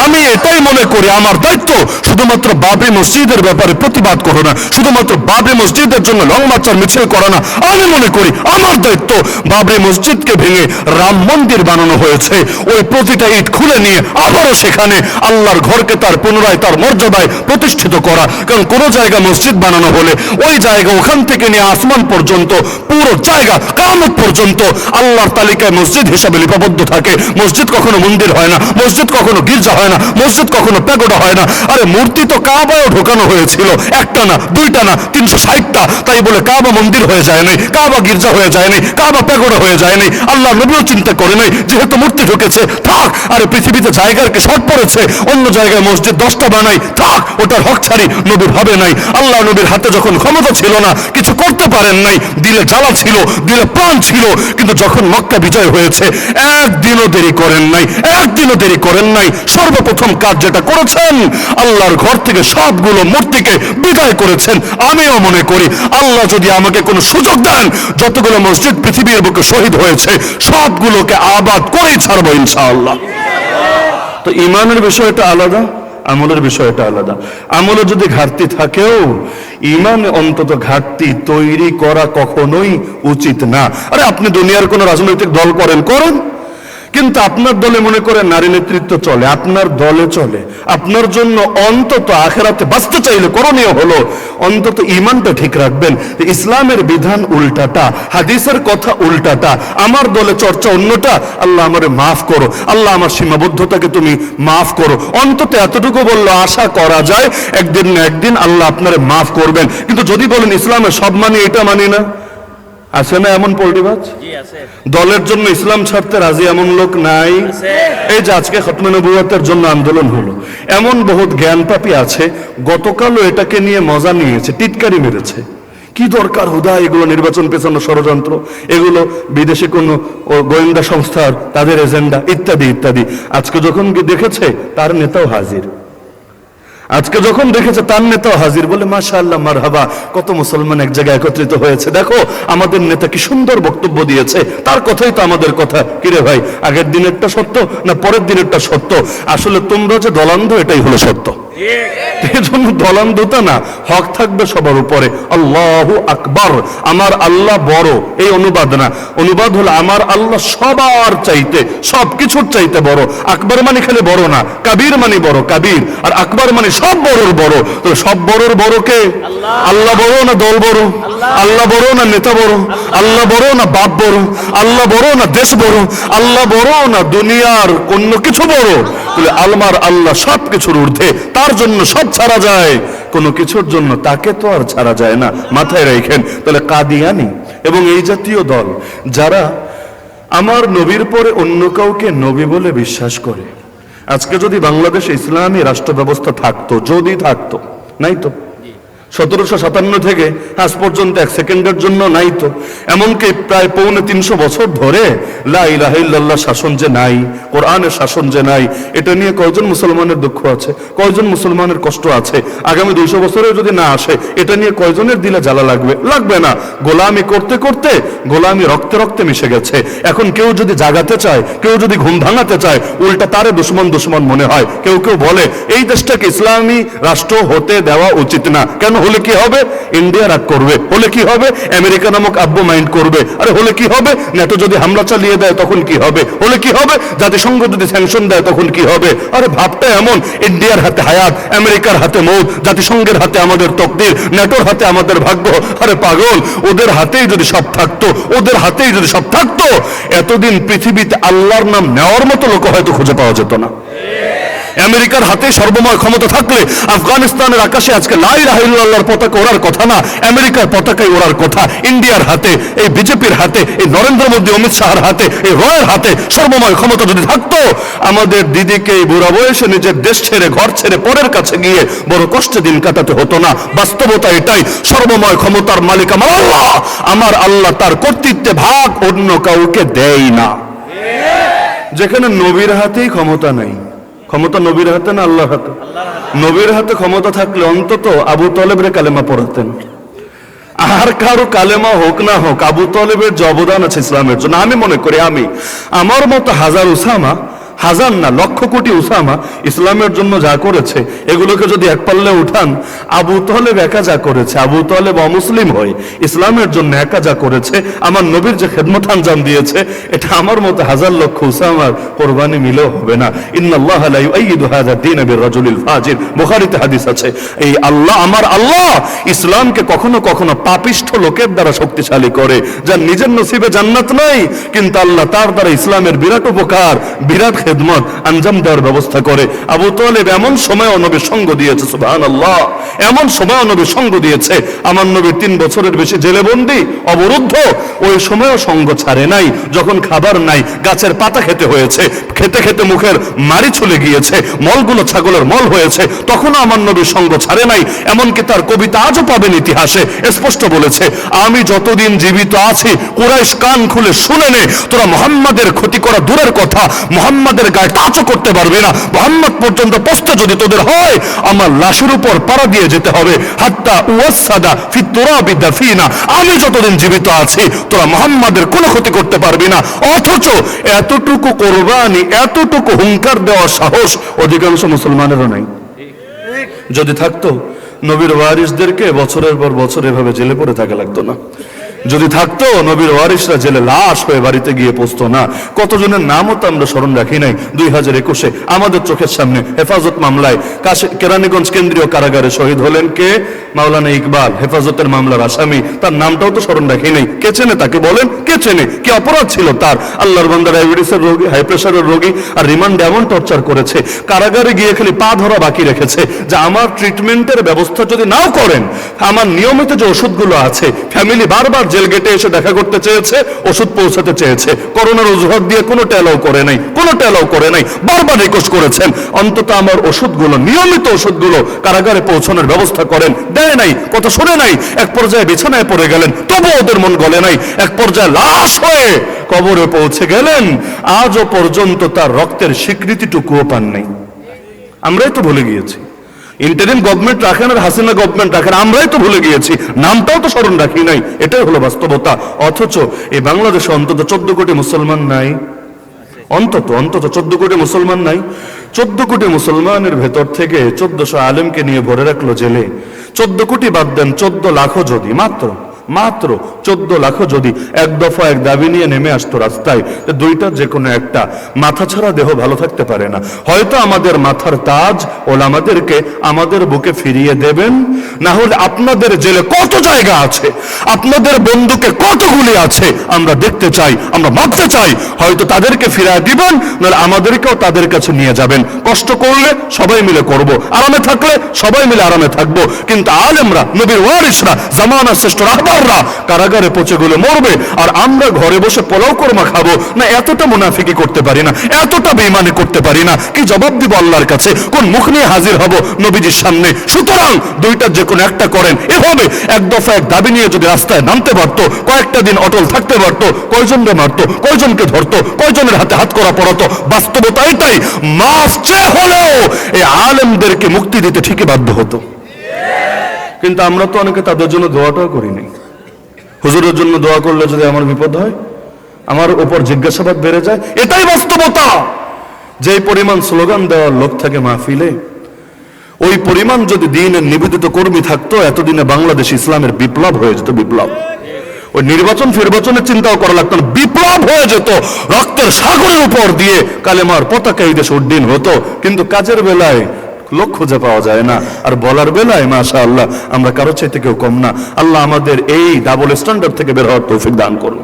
আমি এটাই মনে করি আমার দায়িত্ব শুধুমাত্র বাবরি মসজিদের ব্যাপারে প্রতিবাদ করো না, শুধুমাত্র বাবরি মসজিদের জন্য লং মার্চ আর মিছিল করো না। আমি মনে করি আমার দায়িত্ব বাবরি মসজিদকে ভেঙে রাম মন্দির বানানো হয়েছে, ওই প্রতিটা ইট খুলে নিয়ে আবারও সেখানে আল্লাহর ঘরকে তার পুনরায় তার মর্যাদায় প্রতিষ্ঠিত করা। কারণ কোন জায়গা মসজিদ বানানো হলে ওই জায়গা ওখান থেকে নিয়ে আসমান পর্যন্ত পুরো জায়গা কিয়ামত পর্যন্ত আল্লাহর তালিকায় মসজিদ হিসাবে লিপিবদ্ধ থাকে। মসজিদ কখনো মন্দির হয় না, মসজিদ কখনো গির্জা হয় না, মসজিদ কখনো প্যাগোডা হয় না। আরে মূর্তি তো কাবায়ও ঢোকানো হয়েছিল, একটা না দুইটা না 360টা, তাই বলে কাবা মন্দির হয়ে যায় নাই, কাবা গির্জা হয়ে যায় নাই, কাবা প্যাগোডা হয়ে যায় নাই। আল্লাহ নবীও চিন্তা করে নাই যেহেতু মূর্তি ঢুকেছে থাক, আরে পৃথিবীতে জায়গার কি শর্ট পড়েছে, অন্য জায়গায় মসজিদ 10টা বানাই থাক, ওটার হক ছাড়ি নবী ভাবে নাই। আল্লাহ নবীর হাতে যখন ক্ষমতা ছিল না, কিছু করতে পারেন নাই, দিলে জ্বালা ছিল, দিলে প্রাণ ছিল, কিন্তু যখন মক্কা বিজয় হয়েছে একদিনও দেরি করেন নাই, একদিনও দেরি করেন নাই। সর্বপ্রথম কাজ যেটা করেছেন, আল্লাহর ঘর থেকে সবগুলো মূর্তিকে বিদায় করেছেন। আমিও মনে করি আল্লাহ যদি আমাকে কোনো সুযোগ দেন, যতগুলো মসজিদ পৃথিবীর বুকে শহীদ হয়েছে সবগুলোকে আবাদ করেই ছাড়বো ইনশাআল্লাহ। তো ইমানের বিষয়টা আলাদা, আমলের বিষয়টা আলাদা। আমলে যদি ঘাটতি থাকেও ইমানে অন্তত ঘাটতি তৈরি করা কখনোই উচিত না। আরে আপনি দুনিয়ার কোন রাজনৈতিক দল করেন, কিন্তু আপনার দলে মনে করেন নারী নেতৃত্ব চলে, আপনার দলে চলে, আপনার জন্য অন্তত আখেরাতে বাঁচতে চাইলে করণীয় হলো অন্তত ঈমানটা ঠিক রাখবেন। ইসলামের বিধান উল্টাটা, হাদিসের কথা উল্টাটা, আমার দলে চর্চা অন্যটা। আল্লাহ আমারে মাফ করো, আল্লাহ আমার সীমাবদ্ধতাকে তুমি মাফ করো। অন্তত এতটুকু বললো আশা করা যায় একদিন না একদিন আল্লাহ আপনারে মাফ করবেন। কিন্তু যদি বলেন ইসলামে সব মানি, এটা মানি না, আছে না এমন পল্টিবাজ? দলের জন্য ইসলাম ছাড়তে রাজি এমন লোক নাই? এই যে আজকে খতমে নবুয়তের জন্য আন্দোলন হলো, এমন বহুত জ্ঞানপাপী আছে গতকালও এটাকে নিয়ে মজা নিয়েছে, টিটকারি মেরেছে। কি দরকার হুদা এগুলো নির্বাচন পেছানো ষড়যন্ত্র, এগুলো বিদেশি কোনো গোয়েন্দা সংস্থার তাদের এজেন্ডা ইত্যাদি ইত্যাদি। আজকে যখন দেখেছে তার নেতাও হাজির, আজকে যখন দেখেছে তার নেতাও হাজির, বলে মাশাআল্লাহ মারহাবা, কত মুসলমান এক জায়গায় একত্রিত হয়েছে, দেখো আমাদের নেতা কি সুন্দর বক্তব্য দিয়েছে, তার কথাই তো আমাদের কথা। কিরে ভাই, আগের দিনেরটা সত্য না পরের দিনেরটা সত্য? আসলে তোমরা যে দলান্ধ এটাই হলো সত্য। এই জন্য দলান্ধতা না, হক থাকবে সবার উপরে। আল্লাহু আকবার, আমার আল্লাহ বড়, এই অনুবাদ না, অনুবাদ হলো আমার আল্লাহ সবার চাইতে, সবকিছুর চাইতে বড়। আকবর মানে খালি বড় না, কাবীর মানে বড়, কাবীর, আর আকবর মানে সব বড়র বড়। তো সব বড়র বড় কে? আল্লাহ বড় না দল বড়? আল্লাহ বড় না নেতা বড়? আল্লাহ বড় না বাপ বড়? আল্লাহ বড় না দেশ বড়? আল্লাহ বড় না দুনিয়ার অন্য কিছু বড়? আলমার আল্লাহ সব কিছুর ঊর্ধ্বে, তার জন্য সব ছাড়া যায়, কোনো কিছুর জন্য তাকে তো আর ছাড়া যায় না, মাথায় রাখেন। তাহলে কাদিয়ানি এবং এই জাতীয় দল যারা আমার নবীর পরে অন্য কাউকে নবী বলে বিশ্বাস করে, আজকে যদি বাংলাদেশে ইসলামী রাষ্ট্র ব্যবস্থা থাকতো, যদি থাকতো, নাই তো 1757 থেকে আজ পর্যন্ত এক সেকেন্ডের জন্য নাই তো। এমনকি প্রায় 350 বছর ধরে লা ইলাহা ইল্লাল্লাহ শাসন যে নাই, কোরআনের শাসন যে নাই, এটা নিয়ে কয়জন মুসলমানের দুঃখ আছে, কয়জন মুসলমানের কষ্ট আছে? আগামী 200 বছরেও যদি না আসে, এটা নিয়ে কয়জনের দিলে জ্বালা লাগবে? লাগবে না। গোলামি করতে করতে গোলামি রক্তে রক্তে মিশে গেছে। এখন কেউ যদি জাগাতে চায়, কেউ যদি ঘুম ভাঙাতে চায়, উল্টা তারে দুশ্মন দুশ্মন মনে হয়। কেউ কেউ বলে এই দেশটাকে ইসলামী রাষ্ট্র হতে দেওয়া উচিত না। কেন হলে কি হবে? ইন্ডিয়া রাগ করবে। হলে কি হবে? আমেরিকা নামক আব্বু মাইন্ড করবে। আরে হলে কি হবে? ন্যাটো যদি হামলা চালিয়ে দেয় তখন কি হবে? হলে কি হবে? জাতিসংঘ যদি স্যাংশন দেয় তখন কি হবে? আরে ভাবটা এমন, ইন্ডিয়ার হাতে হায়াত, আমেরিকার হাতে মৌত, জাতিসংঘের হাতে আমাদের তকদির, ন্যাটোর হাতে আমাদের ভাগ্য। আরে পাগল, ওদের হাতেই যদি সব থাকতো, ওদের হাতেই যদি সব থাকতো, এতদিন পৃথিবীতে আল্লাহর নাম নেওয়ার মতো লোক হয়তো খুঁজে পাওয়া যেত না। আমেরিকার হাতে সর্বময় ক্ষমতা থাকলে আফগানিস্তানের আকাশে আজকে লা ইলাহা ইল্লাল্লাহর পতাকা ওড়ার কথা না, আমেরিকার পতাকায় ওড়ার কথা। ইন্ডিয়ার হাতে, এই বিজেপির হাতে, এই নরেন্দ্র মোদী অমিত শাহর হাতে, এই রয়ের হাতে সর্বময় ক্ষমতা যদি থাকতো, আমাদের দিদিকে এই বুড়া বয়সে নিজের দেশ ছেড়ে ঘর ছেড়ে পরের কাছে গিয়ে বড় কষ্টে দিন কাটাতে হতো না। বাস্তবতা এটাই, সর্বময় ক্ষমতার মালিক আমার আল্লাহ। আমার আল্লাহ তার কর্তৃত্বে ভাগ অন্য কাউকে দেয় না। যেখানে নবীর হাতেই ক্ষমতা নাই, ক্ষমতা নবীর হাতে না আল্লাহর হাতে? নবীর হাতে ক্ষমতা থাকলে অন্তত আবু তলেবের কালেমা পড়াতেন। আর কারো কালেমা হোক না হোক, আবু তলেবের যে অবদান আছে ইসলামের জন্য, আমি মনে করি আমার মতো হাজার উসামা, হাজার না লক্ষ কোটি উসামা ইসলামের জন্য যা করেছে, এগুলোকে যদি এক পাল্লে উঠান, আবু তলেব একা যা করেছে, আবু তলেব অমুসলিম হয়ে ইসলামের জন্য একা যা করেছে, আমার নবীর যে খেদমত আঞ্জাম দিয়েছে, এটা আমার মতো হাজার লক্ষ উসামার কোরবানি মিলেও হবে না। ইন্নাল্লাহ লা ইউআইয়িদু হাযা দ্বীন বির-রাজুলিল ফাজির, বুখারীতে হাদিস আছে। এই আল্লাহ, আমার আল্লাহ ইসলামকে কখনো কখনো পাপিষ্ঠ লোকের দ্বারা শক্তিশালী করে, যার নিজের নসিবে জান্নাত নাই, কিন্তু আল্লাহ তার দ্বারা ইসলামের বিরাট উপকার, বিরাট খেদমত আঞ্জাম দেওয়ার ব্যবস্থা করে। আবু তালেব এমন সময় নবীর সঙ্গ দিয়েছে, সুবহানাল্লাহ, এমন সময় নবীর সঙ্গ দিয়েছে, আমার নবী 3 বছরের বেশি জেলে বন্দী, অবরুদ্ধ, ওই সময়ও সঙ্গ ছাড়ে নাই। যখন খাবার নাই, গাছের পাতা খেতে হয়েছে, খেতে খেতে মুখের মারি চলে গিয়েছে, মলগুলো ছাগলের মল হয়েছে, তখনও আমার নবীর সঙ্গ ছাড়ে নাই। এমনকি তার কবিতা আজও পাবেন ইতিহাসে, স্পষ্ট বলেছে, আমি যতদিন জীবিত আছি কুরাইশ কান খুলে শুনে নে, তোরা মুহাম্মাদের ক্ষতি করা দূরের কথা, মুহাম্মাদের গায়ে টাচও করতে পারবে না। মুহাম্মদ পর্যন্ত পৌঁছতে যদি তোদের হয়, আমার লাশের উপর পাড়া দিয়ে যেতে হবে। হাত্তা উয়াসসাদা ফি তুরাবি দাফিনা, আমি যতদিন জীবিত আছি তোরা মুহাম্মাদের কোনো ক্ষতি করতে পারবি না। অথচ এতটুকু কোরবানি, এতটুকু হুঙ্কার দেওয়ার সাহস অধিকাংশ মুসলমানেরও নাই। যদি থাকতো, নবীর ওয়ারিসদেরকে বছরের পর বছর এভাবে জেলে পড়ে থাকা লাগতো না। যদি থাকতো, নবীর ওয়ারিসরা জেলে লাশ হয়ে বাড়িতে গিয়ে পৌঁছতো না। কতজনের নামও তো আমরা স্মরণ রাখি নাই। 2021 আমাদের চোখের সামনে হেফাজত মামলায় কেরানীগঞ্জ কেন্দ্রীয় কারাগারে শহীদ হলেন কে? মাওলানা ইকবাল, হেফাজতের মামলার আসামি। তার নামটাও তো স্মরণ রাখি নাই। কে চেনে তাকে? বলেন, কে চেনে? কি অপরাধ ছিল তার? আল্লাহর বান্দা ডায়াবেটিসের রোগী, হাই প্রেশারের রোগী, আর রিমান্ডে এমন টর্চার করেছে, কারাগারে গিয়ে খালি পা ধরা বাকি রেখেছে যে আমার ট্রিটমেন্টের ব্যবস্থা যদি নাও করেন, আমার নিয়মিত যে ওষুধগুলো আছে, ফ্যামিলি বারবার জেল গেটে এসে দেখা করতে চেয়েছে, ওষুধ পৌঁছাতে চেয়েছে, করোনার অজুহাত দিয়ে কোনো টেলাও করে নাই, কোনো টেলাও করে নাই, বারবার রিকোয়েস্ট করেছেন অন্তত আমার ওষুধগুলো, নিয়মিত ওষুধগুলো কারাগারে পৌঁছানোর ব্যবস্থা করেন। দেয় নাই, কথা শুনে নাই। এক পর্যায়ে বিছানায় পড়ে গেলেন, তবু ওদের মন গলে নাই। এক পর্যায়ে লাশ হয়ে কবরে পৌঁছে গেলেন, আজও পর্যন্ত তার রক্তের স্বীকৃতিটুকুও পান নাই। আমরাই তো ভুলে গিয়েছি। ইন্টারিম গভর্নমেন্ট রাখেন আর হাসিনা গভর্নমেন্ট রাখেন, আমরাই তো ভুলে গিয়েছি, নামটাও তো স্মরণ রাখি নাই। এটাই হলো বাস্তবতা। অথচ এই বাংলাদেশে অন্তত 14 কোটি মুসলমান নাই, অন্তত 14 কোটি মুসলমান নাই। 14 কোটি মুসলমানের ভেতর থেকে 1400 আলেমকে নিয়ে ভরে রাখলো জেলে। 14 কোটি বাদ দেন, 14 লাখও যদি, মাত্র 14 লাখও যদি এক দফা এক দাবি নিয়ে নেমে আসতো রাস্তায়, দুইটা যে কোনো একটা, মাথা ছাড়া দেহ ভালো থাকতে পারে না। হয়তো আমাদের মাথার তাজ ওলামাদেরকে আমাদের বুকে ফিরিয়ে দেবেন, না হলে আপনাদের জেলে কত জায়গা আছে, আপনাদের বন্দুকে কত গুলি আছে আমরা দেখতে চাই, আমরা ভাবতে চাই। হয়তো তাদেরকে ফিরিয়ে দিবেন, নাহলে আমাদেরকেও তাদের কাছে নিয়ে যাবেন। কষ্ট করলে সবাই মিলে করব, আরামে থাকলে সবাই মিলে আরামে থাকবো। কিন্তু আলেমরা, নবীর ওয়ারিসরা, জামানার শ্রেষ্ঠ রাহবার কারাগারে পচে গুলো মরবে, আর আমরা ঘরে বসে পোলাও কোরমা খাবো না? এতটা মুনাফিকি করতে পারি না, এতটা বেঈমানি করতে পারি না? কি জবাব দিব আল্লাহর কাছে? কোন মুখ নিয়ে হাজির হব নবীজির সামনে? সুতরাং দুইটা যে কোনো একটা করেন। এভাবে এক দফা এক দাবি নিয়ে যদি রাস্তায় নামতে পারতো, কয়েকটা দিন অটল থাকতে পারতো, কয়জনকে মারতো, কয়জনকে ধরতো, কয়জনের হাতে হাত করা পড়াতো? বাস্তবতা এটাই, মাফ চেয়ে হলেও এই আলেমদেরকে মুক্তি দিতে ঠিকই বাধ্য হতো। কিন্তু আমরা তো অনেকে তাদের জন্য দোয়াটাও করিনি। হুজুরের জন্য দোয়া করলে যদি আমার বিপদ হয়, আমার উপর জিজ্ঞাসাবাদ বেড়ে যায়। এটাই বাস্তবতা। যেই পরিমাণ স্লোগান দেওয়ার লোক থাকে মাহফিলে, ওই পরিমাণ যদি দ্বীনের নিবেদিত কর্মী থাকতো, এতদিনে বাংলাদেশ ইসলামের বিপ্লব হয়ে যেত। বিপ্লব, ওই নির্বাচন ফিরবাচনের চিন্তাও করা লাগতো না, বিপ্লব হয়ে যেত। রক্তের সাগরের উপর দিয়ে কালেমার পতাকা এই দেশে উড্ডীন হতো। কিন্তু কাজের বেলায় লোক খুঁজে পাওয়া যায় না, আর বলার বেলায় মাশাআল্লাহ আমরা কারো চাইতে কেউ কম না। আল্লাহ আমাদের এই ডাবল স্ট্যান্ডার্ড থেকে বের হওয়ার তৌফিক দান করুন।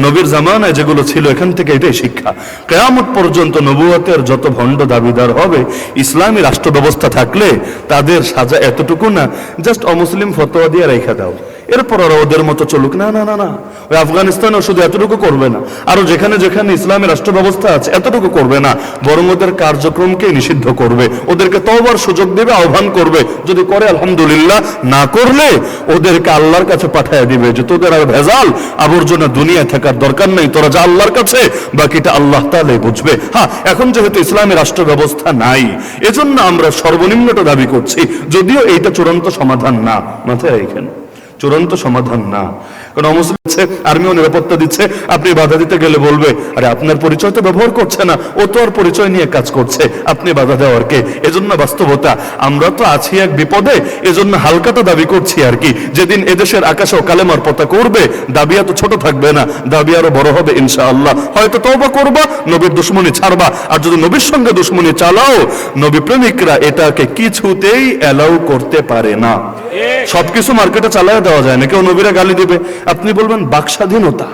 নবীর জামানায় যেগুলো ছিল, এখান থেকে এটাই শিক্ষা। কিয়ামত পর্যন্ত নবুয়তের যত ভণ্ড দাবিদার হবে, ইসলামী রাষ্ট্র ব্যবস্থা থাকলে তাদের সাজা এতটুকু না, জাস্ট অমুসলিম ফতোয়া দিয়ে রেখে দাও, এরপর ওরা ওদের মতো চলুক। না না না না, ওই আফগানিস্তানও শুধু এতটুকু করবে না, আরো যেখানে যেখানে ইসলামী রাষ্ট্র ব্যবস্থা আছে এতটুকু করবে না, বরং ওদের কার্যক্রমকে নিষিদ্ধ করবে, ওদেরকে তওবার সুযোগ দেবে, আহ্বান করবে। যদি করে আলহামদুলিল্লাহ, না করলে ওদেরকে আল্লাহর কাছে পাঠিয়ে দিবে যে তোদের আর ভেজাল আবর্জনা দুনিয়া থাকার দরকার নেই, তোরা যা আল্লাহর কাছে, বাকিটা আল্লাহ তাআলাই বুঝবে। হ্যাঁ, এখন যেহেতু ইসলামী রাষ্ট্র ব্যবস্থা নাই, এজন্য আমরা সর্বনিম্নটা দাবি করছি, যদিও এইটা চূড়ান্ত সমাধান না। মাথায় রাখেন, চূড়ান্ত সমাধান না। কারণ অমুসলিম আর্মিও নিরাপত্তা দিচ্ছে, আপনি বাধা দিতে গেলে বলবে আরে আপনার পরিচয় তো ব্যবহার করছে না, ও তো আর পরিচয় নিয়ে কাজ করছে, আপনি বাধা দেওয়ার কে? এজন্য বাস্তবতা, আমরা তো আছি এক বিপদে, এজন্য হালকাটা দাবি করছি আর কি। যেদিন এদেশের আকাশেও কালেমার পতাকা উড়বে, দাবি এত ছোট থাকবে না, দাবি আরো বড় হবে ইনশাআল্লাহ। হয়তো তওবা করবা, নবীর দুশমনি ছাড়বা, আর যদি নবীর সঙ্গে দুশমনি চালাও, নবী প্রেমিকরা এটাকে কিছুতেই অ্যালাউ করতে পারে না। সবকিছু মার্কেটে চালায় দেওয়া যায় না, কেউ নবীরা গালি দিবে, আপনি বলবেন বাক স্বাধীনতা,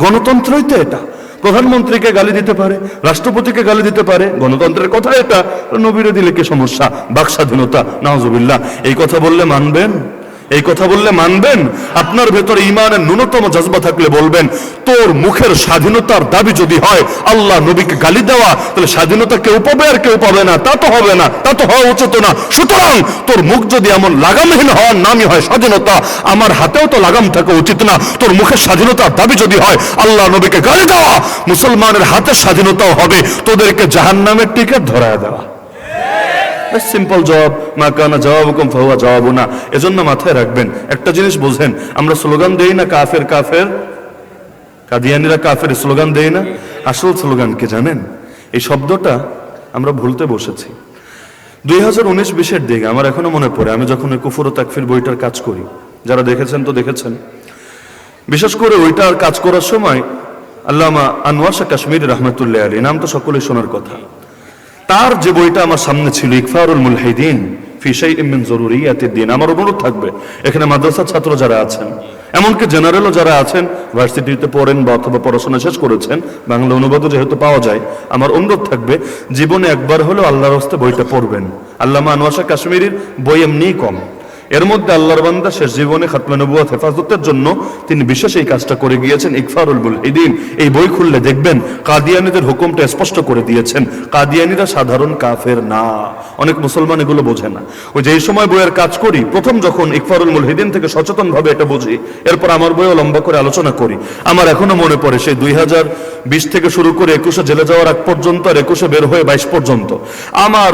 গণতন্ত্রই তো এটা। প্রধানমন্ত্রীকে গালি দিতে পারে, রাষ্ট্রপতিকে গালি দিতে পারে, গণতন্ত্রের কথা এটা। নবীরে দিলে কি সমস্যা? বাক স্বাধীনতা, নাউজুবিল্লাহ। এই কথা বললে মানবেন? এই কথা বললে মানবেন? আপনার ভেতরে ঈমানের ন্যূনতম জজবা থাকলে বলবেন তোর মুখের স্বাধীনতার দাবি যদি হয় আল্লাহ নবীকে গালি দেওয়া, তাহলে স্বাধীনতা কেউ পাবে আর কেউ পাবে না, তা তো হবে না, তা তো হওয়া উচিত না। সুতরাং তোর মুখ যদি এমন লাগামহীন হওয়ার নামই হয় স্বাধীনতা, আমার হাতেও তো লাগাম থাকা উচিত না। তোর মুখের স্বাধীনতার দাবি যদি হয় আল্লাহ নবীকে গালি দেওয়া, মুসলমানের হাতের স্বাধীনতাও হবে তোদেরকে জাহান্নামের টিকিট ধরায় দেওয়া। সিম্পল জবাব, মা কানা জওয়াবুকুম ফাহুয়া জওয়াবুনা। এজন্য মাথায় রাখবেন, একটা জিনিস বোঝেন, আমরা স্লোগান দেই না কাফের কাফের, কাদিয়ানীরা কাফের স্লোগান দেই না? আসল স্লোগান কি জানেন? এই শব্দটা আমরা ভুলতে বসেছি। 2019-20 দিকে আমার এখনো মনে পড়ে, আমি যখন ওই কুফর ও তাকফির বইটার কাজ করি, যারা দেখেছেন তো দেখেছেন, বিশেষ করে ওইটার কাজ করার সময় আল্লামা আনোয়ার শাহ কাশ্মীরি রহমতুল্লাহ আলাইহি, নাম তো সকলেই শোনার কথা, তার যে বইটা আমার সামনে ছিল ইকফারুল মুলহিদিন ফি শাইইন মিন জরুরিয়াতিদ দ্বীন, আমার অনুরোধ থাকবে এখানে মাদ্রাসার ছাত্র যারা আছেন, এমনকি জেনারেলও যারা আছেন, ভার্সিটিতে পড়েন বা অথবা পড়াশোনা শেষ করেছেন, বাংলা অনুবাদও যেহেতু পাওয়া যায়, আমার অনুরোধ থাকবে জীবনে একবার হলেও আল্লাহর হস্তে বইটা পড়বেন। আল্লামা আনোয়ার শাহ কাশ্মীরির বই এমনিই কম, এর মধ্যে আল্লাহর বান্দা শেষ জীবনে খাতমে নবুয়ত হেফাজতের জন্য তিনি বিশেষ এই কাজটা করে গিয়েছেন, ইকফারুল মুলহিদিন। এই বই খুললে দেখবেন কাদিয়ানীদের হুকুমটা স্পষ্ট করে দিয়েছেন, কাদিয়ানীরা সাধারণ কাফের না। অনেক মুসলমান এগুলো বোঝে না। ওই যে সময় বইয়ের কাজ করি, প্রথম যখন ইকফারুল মুলহিদিন থেকে সচেতন ভাবে এটা বুঝি, এরপর আমার বইও লম্বা করে আলোচনা করি। আমার এখনো মনে পড়ে সেই 2020 থেকে শুরু করে 21-এ জেলে যাওয়ার আগ পর্যন্ত, আর 21-এ বের হয়ে 22 পর্যন্ত আমার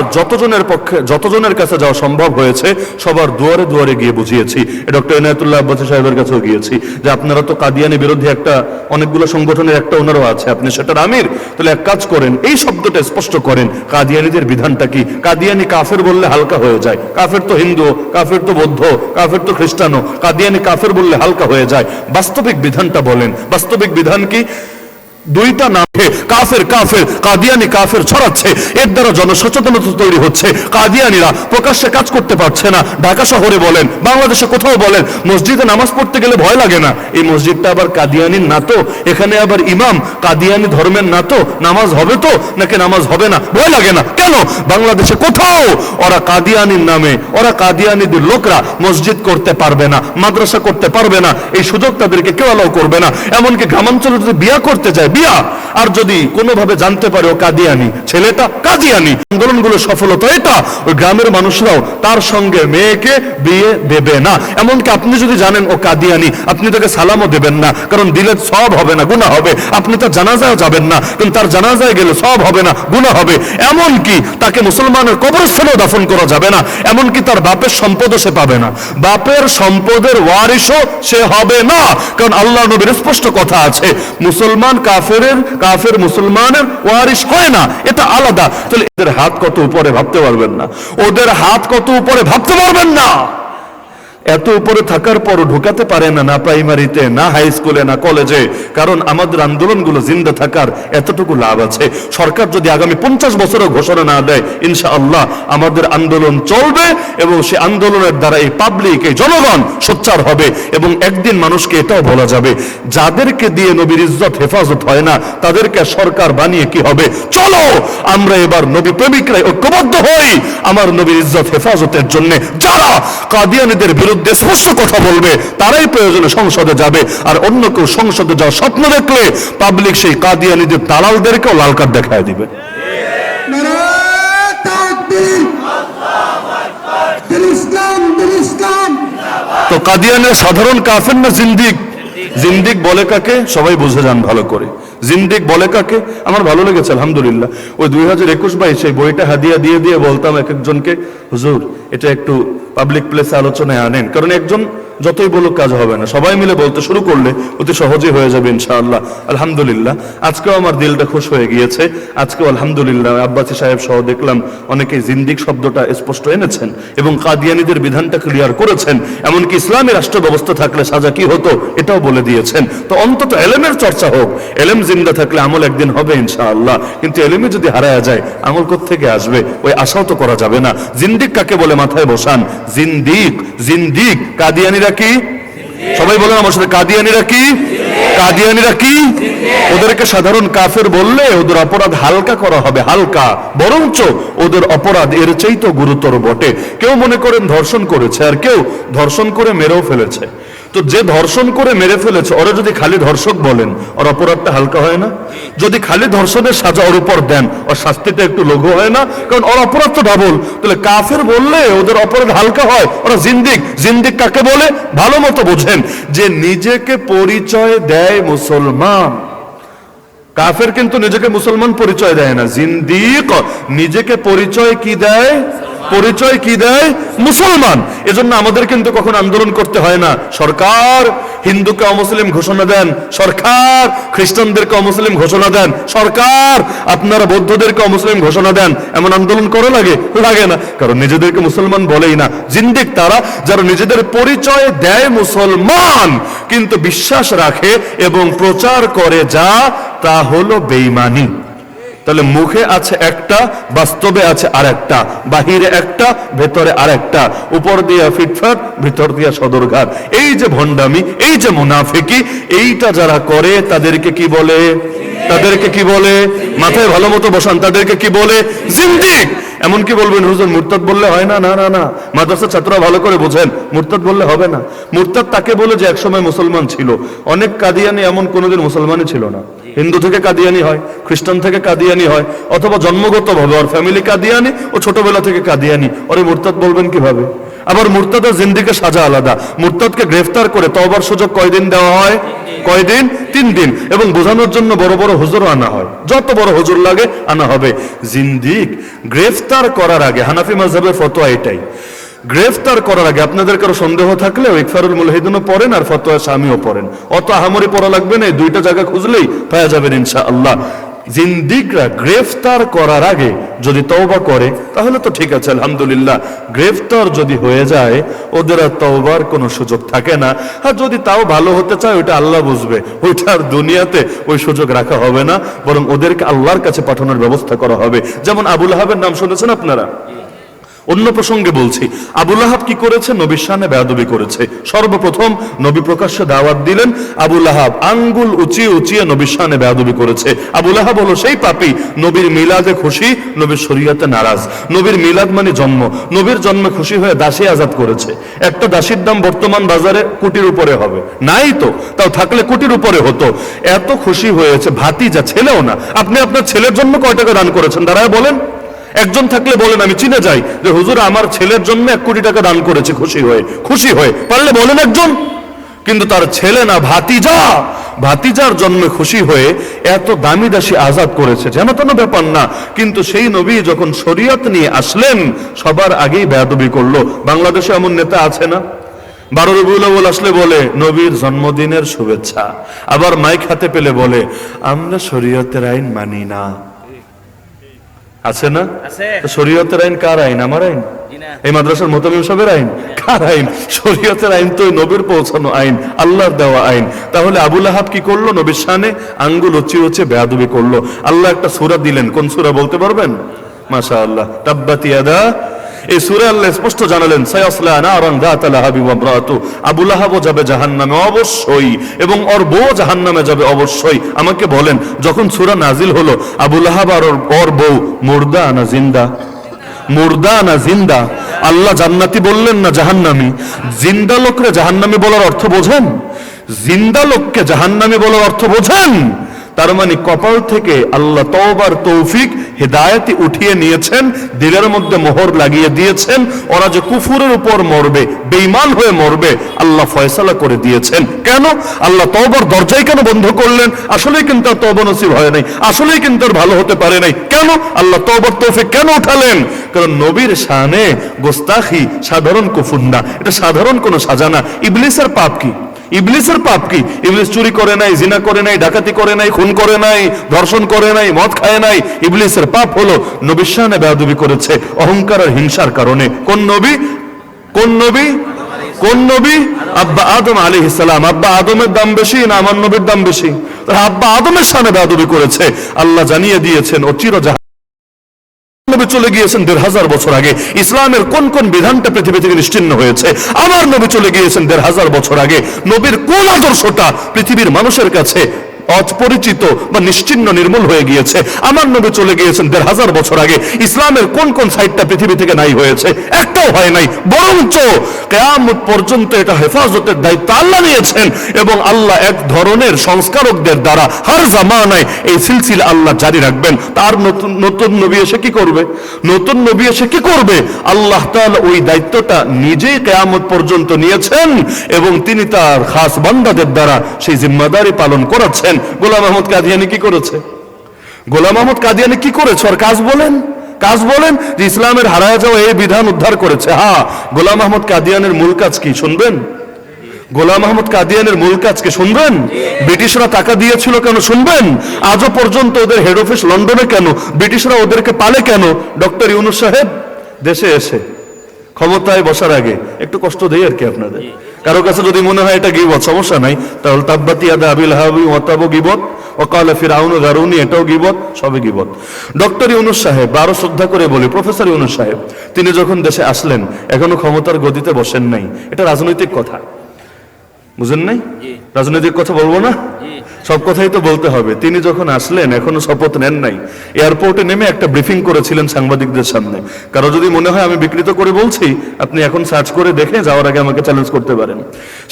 যতজনের কাছে যাওয়া সম্ভব হয়েছে সবার দুয়ারে দুয়ারে গিয়ে বুঝিয়েছি। ডক্টর ইনায়েতুল্লাহ আব্বাসী সাহেবের কাছেও গিয়েছি যে আপনারা তো কাদিয়ানি বিরোধী একটা অনেকগুলো সংগঠনের একটা ওনারও আছে, আপনি সেটার আমির, তাহলে এক কাজ করেন, এই শব্দটা স্পষ্ট করেন, কাদিয়ানিদের বিধানটা কি? কাদিয়ানি কাফের বললে হালকা হয়ে যায়, কাফের তো হিন্দু, কাফের তো বৌদ্ধ, কাফের তো খ্রিস্টানও, কাদিয়ানি কাফের বললে হালকা হয়ে যায়। বাস্তবিক বিধানটা বলেন, বাস্তবিক বিধান কি? দুইটা নামে কাফের কাফের কাদিয়ানি কাফের ছড়াচ্ছে, এর দ্বারা জনসচেতনতা তৈরি হচ্ছে। কাদিয়ানিরা প্রকাশ্যে কাজ করতে পারছে না, ঢাকা শহরে বলেন, বাংলাদেশে কোথাও বলেন, মসজিদে নামাজ পড়তে গেলে ভয় লাগে না। এই মসজিদটা আবার কাদিয়ানির না তো, এখানে আবার ইমাম কাদিয়ানি ধর্মের না তো, নামাজ হবে তো নাকি নামাজ হবে না, ভয় লাগে না কেন? বাংলাদেশে কোথাও ওরা কাদিয়ানির নামে, ওরা কাদিয়ানিদের লোকরা মসজিদ করতে পারবে না, মাদ্রাসা করতে পারবে না, এই সুযোগ তাদেরকে কেউ অ্যালাউ করবে না। এমনকি গ্রামাঞ্চলে যদি বিয়া করতে যায়, বিয়া আর যদি কোনোভাবে জানতে পারে ও কাদিয়ানি, ছেলেটা কাদিয়ানি, আন্দোলনগুলো সফলতা এটা, ওই গ্রামের মানুষরাও তার সঙ্গে মেয়েকে বিয়ে দেবে না। এমনকি আপনি যদি জানেন ও কাদিয়ানি, আপনি তাকে সালামও দেবেন না, কারণ দিলে সব হবে না, গুনাহ হবে। আপনি তার জানাজায় যাবেন না, কিন্তু তার জানাজায় গেলে সব হবে না, গুনাহ হবে। এমনকি তাকে মুসলমানের কবরস্থানেও দাফন করা যাবে না, এমনকি তার বাপের সম্পদও সে পাবে না, বাপের সম্পদের ওয়ারিশও সে হবে না। কারণ আল্লাহ নবীর স্পষ্ট কথা আছে, মুসলমান কাফের মুসলমানের ওয়ারিশ হয় না, এটা আলাদা। তাহলে এদের হাত হাত কত উপরে ভাবতে পারবেন না, ওদের হাত কত উপরে ভাবতে পারবেন না। এত উপরে থাকার পরও ঢুকাতে পারে না, না প্রাইমারিতে, না হাই স্কুলে, না কলেজে। কারণ আমাদের আন্দোলনগুলো জিন্দা থাকার এতটুকু লাভ আছে। সরকার যদি আগামী 50 বছরও ঘোষণা না দেয়, ইনশাআল্লাহ আমাদের আন্দোলন চলবে এবং সে আন্দোলনের দ্বারা এই পাবলিক, এই জনগণ সোচ্চার হবে। এবং একদিন মানুষকে এটাও বলা যাবে, যাদেরকে দিয়ে নবীর ইজ্জত হেফাজত হয় না তাদেরকে সরকার বানিয়ে কি হবে, চলো আমরা এবার নবী প্রেমিকরাই ঐক্যবদ্ধ হই আমার নবীর ইজ্জত হেফাজতের জন্য। যারা কাদিয়ানীদের বিরুদ্ধে স্পষ্ট কথা বলবে তারাই প্রয়োজনে সংসদে যাবে, আর অন্য কেউ সংসদে যাওয়ার স্বপ্ন দেখলে পাবলিক সেই কাদিয়ানীদের দালালদেরকেও লাল কার্ড দেখায় দিবে। তো কাদিয়ানের সাধারণ কাফের না জিন্দিক? জিন্দিক বলে কাকে সবাই বুঝে যান ভালো করে। জিন্দিক বলে কাকে? আমার ভালো লেগেছে আলহামদুলিল্লাহ। ওই 2021-22 সেই বইটা হাদিয়া দিয়ে দিয়ে বলতাম এক একজনকে, হুজুর এটা একটু পাবলিক প্লেসে আলোচনায় আনেন, কারণ একজন যতই বলুক কাজ হবে না, সবাই মিলে বলতে শুরু করলে অতি সহজেই হয়ে যাবে ইনশাআল্লাহ। আলহামদুলিল্লাহ আজকেও আমার দিলটা খুশ হয়ে গিয়েছে। আজকেও আলহামদুলিল্লাহ আব্বাসী সাহেব সহ দেখলাম অনেকেই জিন্দিক শব্দটা স্পষ্ট এনেছেন এবং কাদিয়ানীদের বিধানটা ক্লিয়ার করেছেন। এমনকি ইসলামী রাষ্ট্র ব্যবস্থা থাকলে সাজা কি হতো এটাও বলে দিয়েছেন। তো অন্তত এলেমের চর্চা হোক, এলেম জিন্দা থাকলে আমল একদিন হবে ইনশাআল্লাহ। কিন্তু এলেমে যদি হারায়া যায় আমল কোত্থেকে আসবে? ওই আশাও তো করা যাবে না। জিন্দিক কাকে বলে মাথায় বসান। জিন্দিক, জিন্দিক কাদিয়ানীরা কি? সবাই বলেন আমার সাথে, কাদিয়ানীরা কি? কাদিয়ানীরা কি? ওদেরকে সাধারণ কাফের বললে ওদের অপরাধ হালকা করা হবে, হালকা, বরঞ্চ ওদের অপরাধ এর চাইতে গুরুতর বটে। কেউ মনে করেন ধর্ষণ করেছে, আর কেউ ধর্ষণ করে মেরেও ফেলেছে। তো যে ধর্ষণ করে মেরে ফেলেছে ওরা যদি খালি ধর্ষক বলেন, ওর অপরাধটা হালকা হয় না? যদি খালি ধর্ষণের সাজা ওর উপর দেন, ওর শাস্তিটা একটু লঘু হয় না? কারণ ওর অপরাধ তো ডাবল। তাহলে কাফের বললে ওদের অপরাধ হালকা হয়, ওরা জিন্দিক। জিন্দিক কাকে বলে ভালো মতো বোঝেন, যে নিজেকে পরিচয় দেয় মুসলমান। কাফের কিন্তু নিজেকে মুসলমান পরিচয় দেয় না। জিন্দিক নিজেকে পরিচয় কি দেয়? পরিচয় কি দেয়? মুসলমান। এজন্য আমাদের কিন্তু কখন আন্দোলন করতে হয় না। সরকার হিন্দুকে অমুসলিম ঘোষণা দেন, সরকার খ্রিস্টানদেরকে অমুসলিম ঘোষণা দেন, সরকার আপনারা বৌদ্ধদেরকে অমুসলিম ঘোষণা দেন, এমন আন্দোলন করা লাগে? লাগে না, কারণ নিজেদেরকে মুসলমান বলেই না। জিন্দিক তারা যারা নিজেদের পরিচয় দেয় মুসলমান কিন্তু বিশ্বাস রাখে এবং প্রচার করে যা তা হলো বেঈমানি। তাহলে মুখে আছে একটা, বাস্তবে আছে আরেকটা, বাহিরে একটা, ভেতরে আরেকটা, উপর দিয়ে ফিটফাট, ভিতর দিয়ে সদরঘাট। এই যে ভণ্ডামি, এই যে মুনাফিকি, এইটা যারা করে তাদেরকে কি বলে? তাদেরকে কি বলে? মাথায় ভালো মতো বসান, তাদেরকে কি বলে? জিন্দিক। এমন কি বলবেন হুজুর মুরতাদ বললে হয় না? না না না, মাদ্রাসার ছাত্ররা ভালো করে বোঝেন, মুরতাদ বললে হবে না। মুরতাদ তাকে বলে যে একসময় মুসলমান ছিল। অনেক কাদিয়ানি এমন কোনোদিন মুসলমানই ছিল না। হিন্দু থেকে কাদিয়ানি হয়, খ্রিস্টান থেকে কাদিয়ানি হয়, অথবা জন্মগতভাবে ওর ফ্যামিলি কাদিয়ানি, ও ছোটবেলা থেকে কাদিয়ানি, ওরে মুরতাদ বলবেন কিভাবে? আবার মুরতাদ আর জিন্দিকের সাজা আলাদা। মুরতাদকে গ্রেফতার করে তওবার সুযোগ কয়দিন দেওয়া হয়? কয়দিন? 3 দিন। এবং বোঝানোর জন্য বড় বড় হুজুরও আনা হয়, যত বড় হুজুর লাগে আনা হবে। জিন্দিক গ্রেফতার করার আগে, হানাফি মাযহাবের ফতোয়া এটাই, গ্রেফতার করার আগে আপনাদের কারো সন্দেহ থাকলে ইকফারুল মুলহিদিনও পড়েন আর ফতোয়া শামিও পড়েন। অত আহামরি পড়া লাগবে না, এই 2টা জায়গা খুঁজলেই পাওয়া যাবেন ইনশাআল্লাহ। জিন্দিকরা গ্রেফতার করার আগে যদি তওবা করে তাহলে তো ঠিক আছে আলহামদুলিল্লাহ। গ্রেফতার যদি হয়ে যায় ওদের আর তওবার কোনো সুযোগ থাকে না। আর যদি তাও ভালো হতে চায় ওইটা আল্লাহ বুঝবে, ওইটা আর দুনিয়াতে ওই সুযোগ রাখা হবে না, বরং ওদেরকে আল্লাহর কাছে পাঠানোর ব্যবস্থা করা হবে। যেমন আবু লাহাবের নাম শুনেছেন আপনারা? অন্য প্রসঙ্গে বলছি, আবু লাহাব কি করেছে? নবীর শানে বেয়াদবি করেছে। সর্বপ্রথম নবী প্রকাশ্যে দাওয়াত দিলেন, আবু লাহাব আঙ্গুল উঁচিয়ে উঁচিয়ে নবীর শানে বেয়াদবি করেছে। আবু লাহাব হলো সেই পাপী নবীর মিলাদে খুশি, নবীর শরীয়তে নারাজ। নবীর মিলাদ মানে জন্ম, নবীর জন্মে খুশি হয়ে দাসী আজাদ করেছে। একটা দাসীর দাম বর্তমান বাজারে কোটির উপরে হবে, নাই তো, তাও থাকলে কোটির উপরে হতো। এত খুশি হয়েছে, ভাতিজা, ছেলেও না। আপনি আপনার ছেলের জন্য কয় টাকা দান করেছেন দাঁড়ায় বলেন? একজন থাকলে বলেন, আমি চিনে যাই যে হুজুর আমার ছেলের জন্য 1 কোটি টাকা দান করেছে, খুশি হয়ে। খুশি হয়ে পারলে বলেন একজন। কিন্তু তার ছেলে না, ভাতিজা, ভাতিজার জন্মে খুশি হয়ে এত দামি দাসী আজাদ করেছে, যেন তেন ব্যাপার না। কিন্তু সেই নবী যখন শরীয়ত নিয়ে আসলেন সবার আগেই বেয়াদবি করলো। বাংলাদেশে এমন নেতা আছে না, 12 রবিউল আউয়াল আসলে বলে নবীর জন্মদিনের শুভেচ্ছা, আবার মাইক হাতে পেলে বলে আমরা শরীয়তের আইন মানি না। আছে না? আছে। তো শরীয়তের আইন কার আইন? আমার আইন? এই মাদ্রাসার মোতামিম সাহেবের আইন? কার আইন? শরীয়তের আইন তো ওই নবীর পৌঁছানো আইন, আল্লাহর দেওয়া আইন। তাহলে আবু লাহাব কি করলো? নবীর শানে আঙ্গুল উঁচিয়ে বেয়াদবি করলো। আল্লাহ একটা সূরা দিলেন, কোন সূরা বলতে পারবেন? মাশাআল্লাহ, তাব্বাত ইয়াদা। এই সূরা আল্লাহ স্পষ্ট জানালেন, সায়াসলা নারান যাতা লাহাবি ওয়া ইমরাতু, আবু লাহাবও যাবে জাহান্নামে অবশ্যই, এবং ওর বউ জাহান্নামে যাবে অবশ্যই। আমাকে বলেন, যখন সূরা নাজিল হলো, আবু লাহাব আর ওর বউ মুর্দা না জিন্দা? মুর্দা না জিন্দা? আল্লাহ জান্নাতি বললেন না জাহান্নামী? জিন্দা লোকরে জাহান্নামী বলার অর্থ বোঝেন? জিন্দা লোককে জাহান্নামী বলার অর্থ বোঝেন? তার মানে কপাল থেকে আল্লাহ তওবার তৌফিক হিদায়াতি উঠিয়ে নিয়েছেন, দিলের মধ্যে মোহর লাগিয়ে দিয়েছেন। ওরা যে কুফুরের উপর মরবে, বেঈমান হয়ে মরবে, আল্লাহ ফয়সালা করে দিয়েছেন। কেন আল্লাহ তওবার দরজাই কেন বন্ধ করলেন? আসলেই কিন্তু আর তওবা নসিব হয় নাই, আসলেই কিন্তু আর ভালো হতে পারে নাই। কেন আল্লাহ তওবার তৌফিক কেন উঠালেন? কারণ নবীর শানে গোস্তাখি সাধারণ কুফর না, এটা সাধারণ কোনো সাজা না। ইবলিসের পাপ কি? ইবলিসের পাপ কি? ইবলিস চুরি করে নাই, জিনা করে নাই, ডাকাতি করে নাই, খুন করে নাই, ধর্ষণ করে নাই, মদ খায় নাই। ইবলিসের পাপ হলো নবীর শানে বেয়াদবি করেছে অহংকার আর হিংসার কারণে। কোন নবী? কোন নবী? কোন নবী? আব্বা আদম আলাইহিস সালাম। আব্বা আদমের দাম বেশি না আমার নবীর দাম বেশি? আব্বা আদমের শানে বেয়াদবি করেছে। আল্লাহ জানিয়ে দিয়েছেন ও চিরজাহান নবী চলে গিয়েছেন ১৫০০ বছর আগে। ইসলামের কোন কোন বিধানটা পৃথিবী থেকে নিশ্চিহ্ন হয়েছে? আমার নবী চলে গিয়েছেন ১৫০০ বছর আগে। নবীর কোন আদর্শটা পৃথিবীর মানুষের কাছে অপরিচিত বা নিশ্চিহ্ন নির্মূল হয়ে গিয়েছে? আমার নবী চলে গিয়েছেন ১৫০০ বছর আগে। ইসলামের কোন কোন সাইডটা পৃথিবী থেকে নাই হয়েছে? একটাও হয় নাই। বরঞ্চ কিয়ামত পর্যন্ত এটা হেফাজতের দায়িত্ব আল্লাহ নিয়েছেন, এবং আল্লাহ এক ধরনের সংস্কারকদের দ্বারা হার জামানায় এই সিলসিলা আল্লাহ জারি রাখবেন। তার নতুন নবী এসে কি করবে? নতুন নবী এসে কি করবে? আল্লাহ তাআলা ওই দায়িত্বটা নিজেই কিয়ামত পর্যন্ত নিয়েছেন, এবং তিনি তার খাস বান্দাদের দ্বারা সেই জিম্মাদারি পালন করাচ্ছেন। গোলাম আহমদ কাদিয়ানী কি করেছে? গোলাম আহমদ কাদিয়ানী কি করেছে? আর কাজ বলেন, কাজ বলেন যে ইসলামের হারায় যাওয়া এই বিধান উদ্ধার করেছে। হ্যাঁ, গোলাম আহমদ কাদিয়ানের মূল কাজ কি শুনবেন? গোলাম আহমদ কাদিয়ানের মূল কাজ কি শুনবেন? ব্রিটিশরা টাকা দিয়েছিল কেন শুনবেন? আজও পর্যন্ত ওদের হেড অফিস লন্ডনে কেন? ব্রিটিশরা ওদেরকে পালে কেন? ডক্টর ইউনূস সাহেব দেশে এসে ক্ষমতায় বসার আগে একটু কষ্ট দেই আর কি আপনাদের। কারো কাছে যদি মনে হয় এটা গীবত, সমস্যা নাই, তাহলে তাব্বাত ইয়াদা আবি লাহাবি ওয়া তাব গীবত, ওয়া ক্বালা ফিরআউনু যারুনি, এটাও গীবত, সবই গীবত। ডক্টর ইউনূস সাহেব, আরো শ্রদ্ধা করে বলি প্রফেসর ইউনূস সাহেব, তিনি যখন দেশে আসলেন এখনো ক্ষমতার গদিতে বসেন নাই। এটা রাজনৈতিক কথা, বুঝেন নাই? রাজনৈতিক কথা বলবো না, সব কথাই তো বলতে হবে। তিনি যখন আসলেন এখনো শপথ নেন নাই। এয়ারপোর্টে নেমে একটা ব্রিফিং করেছিলেন সাংবাদিকদের সামনে। কারো যদি মনে হয় আমি বিকৃত করে বলছি, আপনি এখন সার্চ করে দেখে যাওয়ার আগে আমাকে চ্যালেঞ্জ করতে পারেন।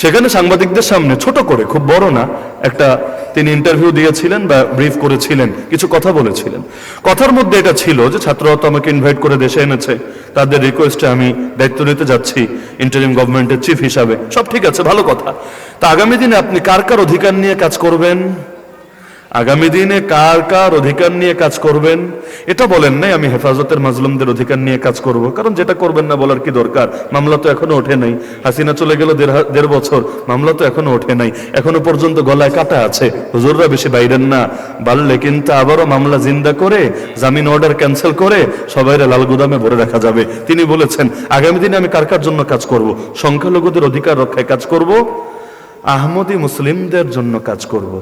সেখানে সাংবাদিকদের সামনে ছোট করে, খুব বড় না, একটা তিনি ইন্টারভিউ দিয়েছিলেন বা ব্রিফ করেছিলেন, কিছু কথা বলেছিলেন। কথার মধ্যে এটা ছিল যে ছাত্ররা তো আমাকে ইনভাইট করে দেশে এনেছে, তাদের রিকোয়েস্টে আমি দায়িত্ব নিতে যাচ্ছি ইন্টারিম গভর্নমেন্টের চিফ হিসাবে। সব ঠিক আছে, ভালো কথা। তা আগামী দিনে আপনি কার কার অধিকার নিয়ে কাজ করবেন? আগামী দিনে কার কার অধিকার নিয়ে কাজ করবেন? এটা বলেন নাই আমি হেফাজতের মাজলুমদের অধিকার নিয়ে কাজ করব, কারণ যেটা করবেন না বলার কি দরকার? মামলা তো এখনো ওঠে নাই। হাসিনা চলে গেল ১.৫ বছর, মামলা তো এখনো ওঠে নাই। এখনো পর্যন্ত গলায় কাটা আছে। হুজুররা বেশি বাইরেন না, বাড়লে কিন্তু আবারও মামলা জিন্দা করে জামিন অর্ডার ক্যান্সেল করে সবাইরে লাল গুদামে ভরে রাখা যাবে। তিনি বলেছেন আগামী দিনে আমি কার কার জন্য কাজ করব? সংখ্যালঘুদের অধিকার রক্ষায় কাজ করব, আহমদী মুসলিমদের জন্য কাজ করব,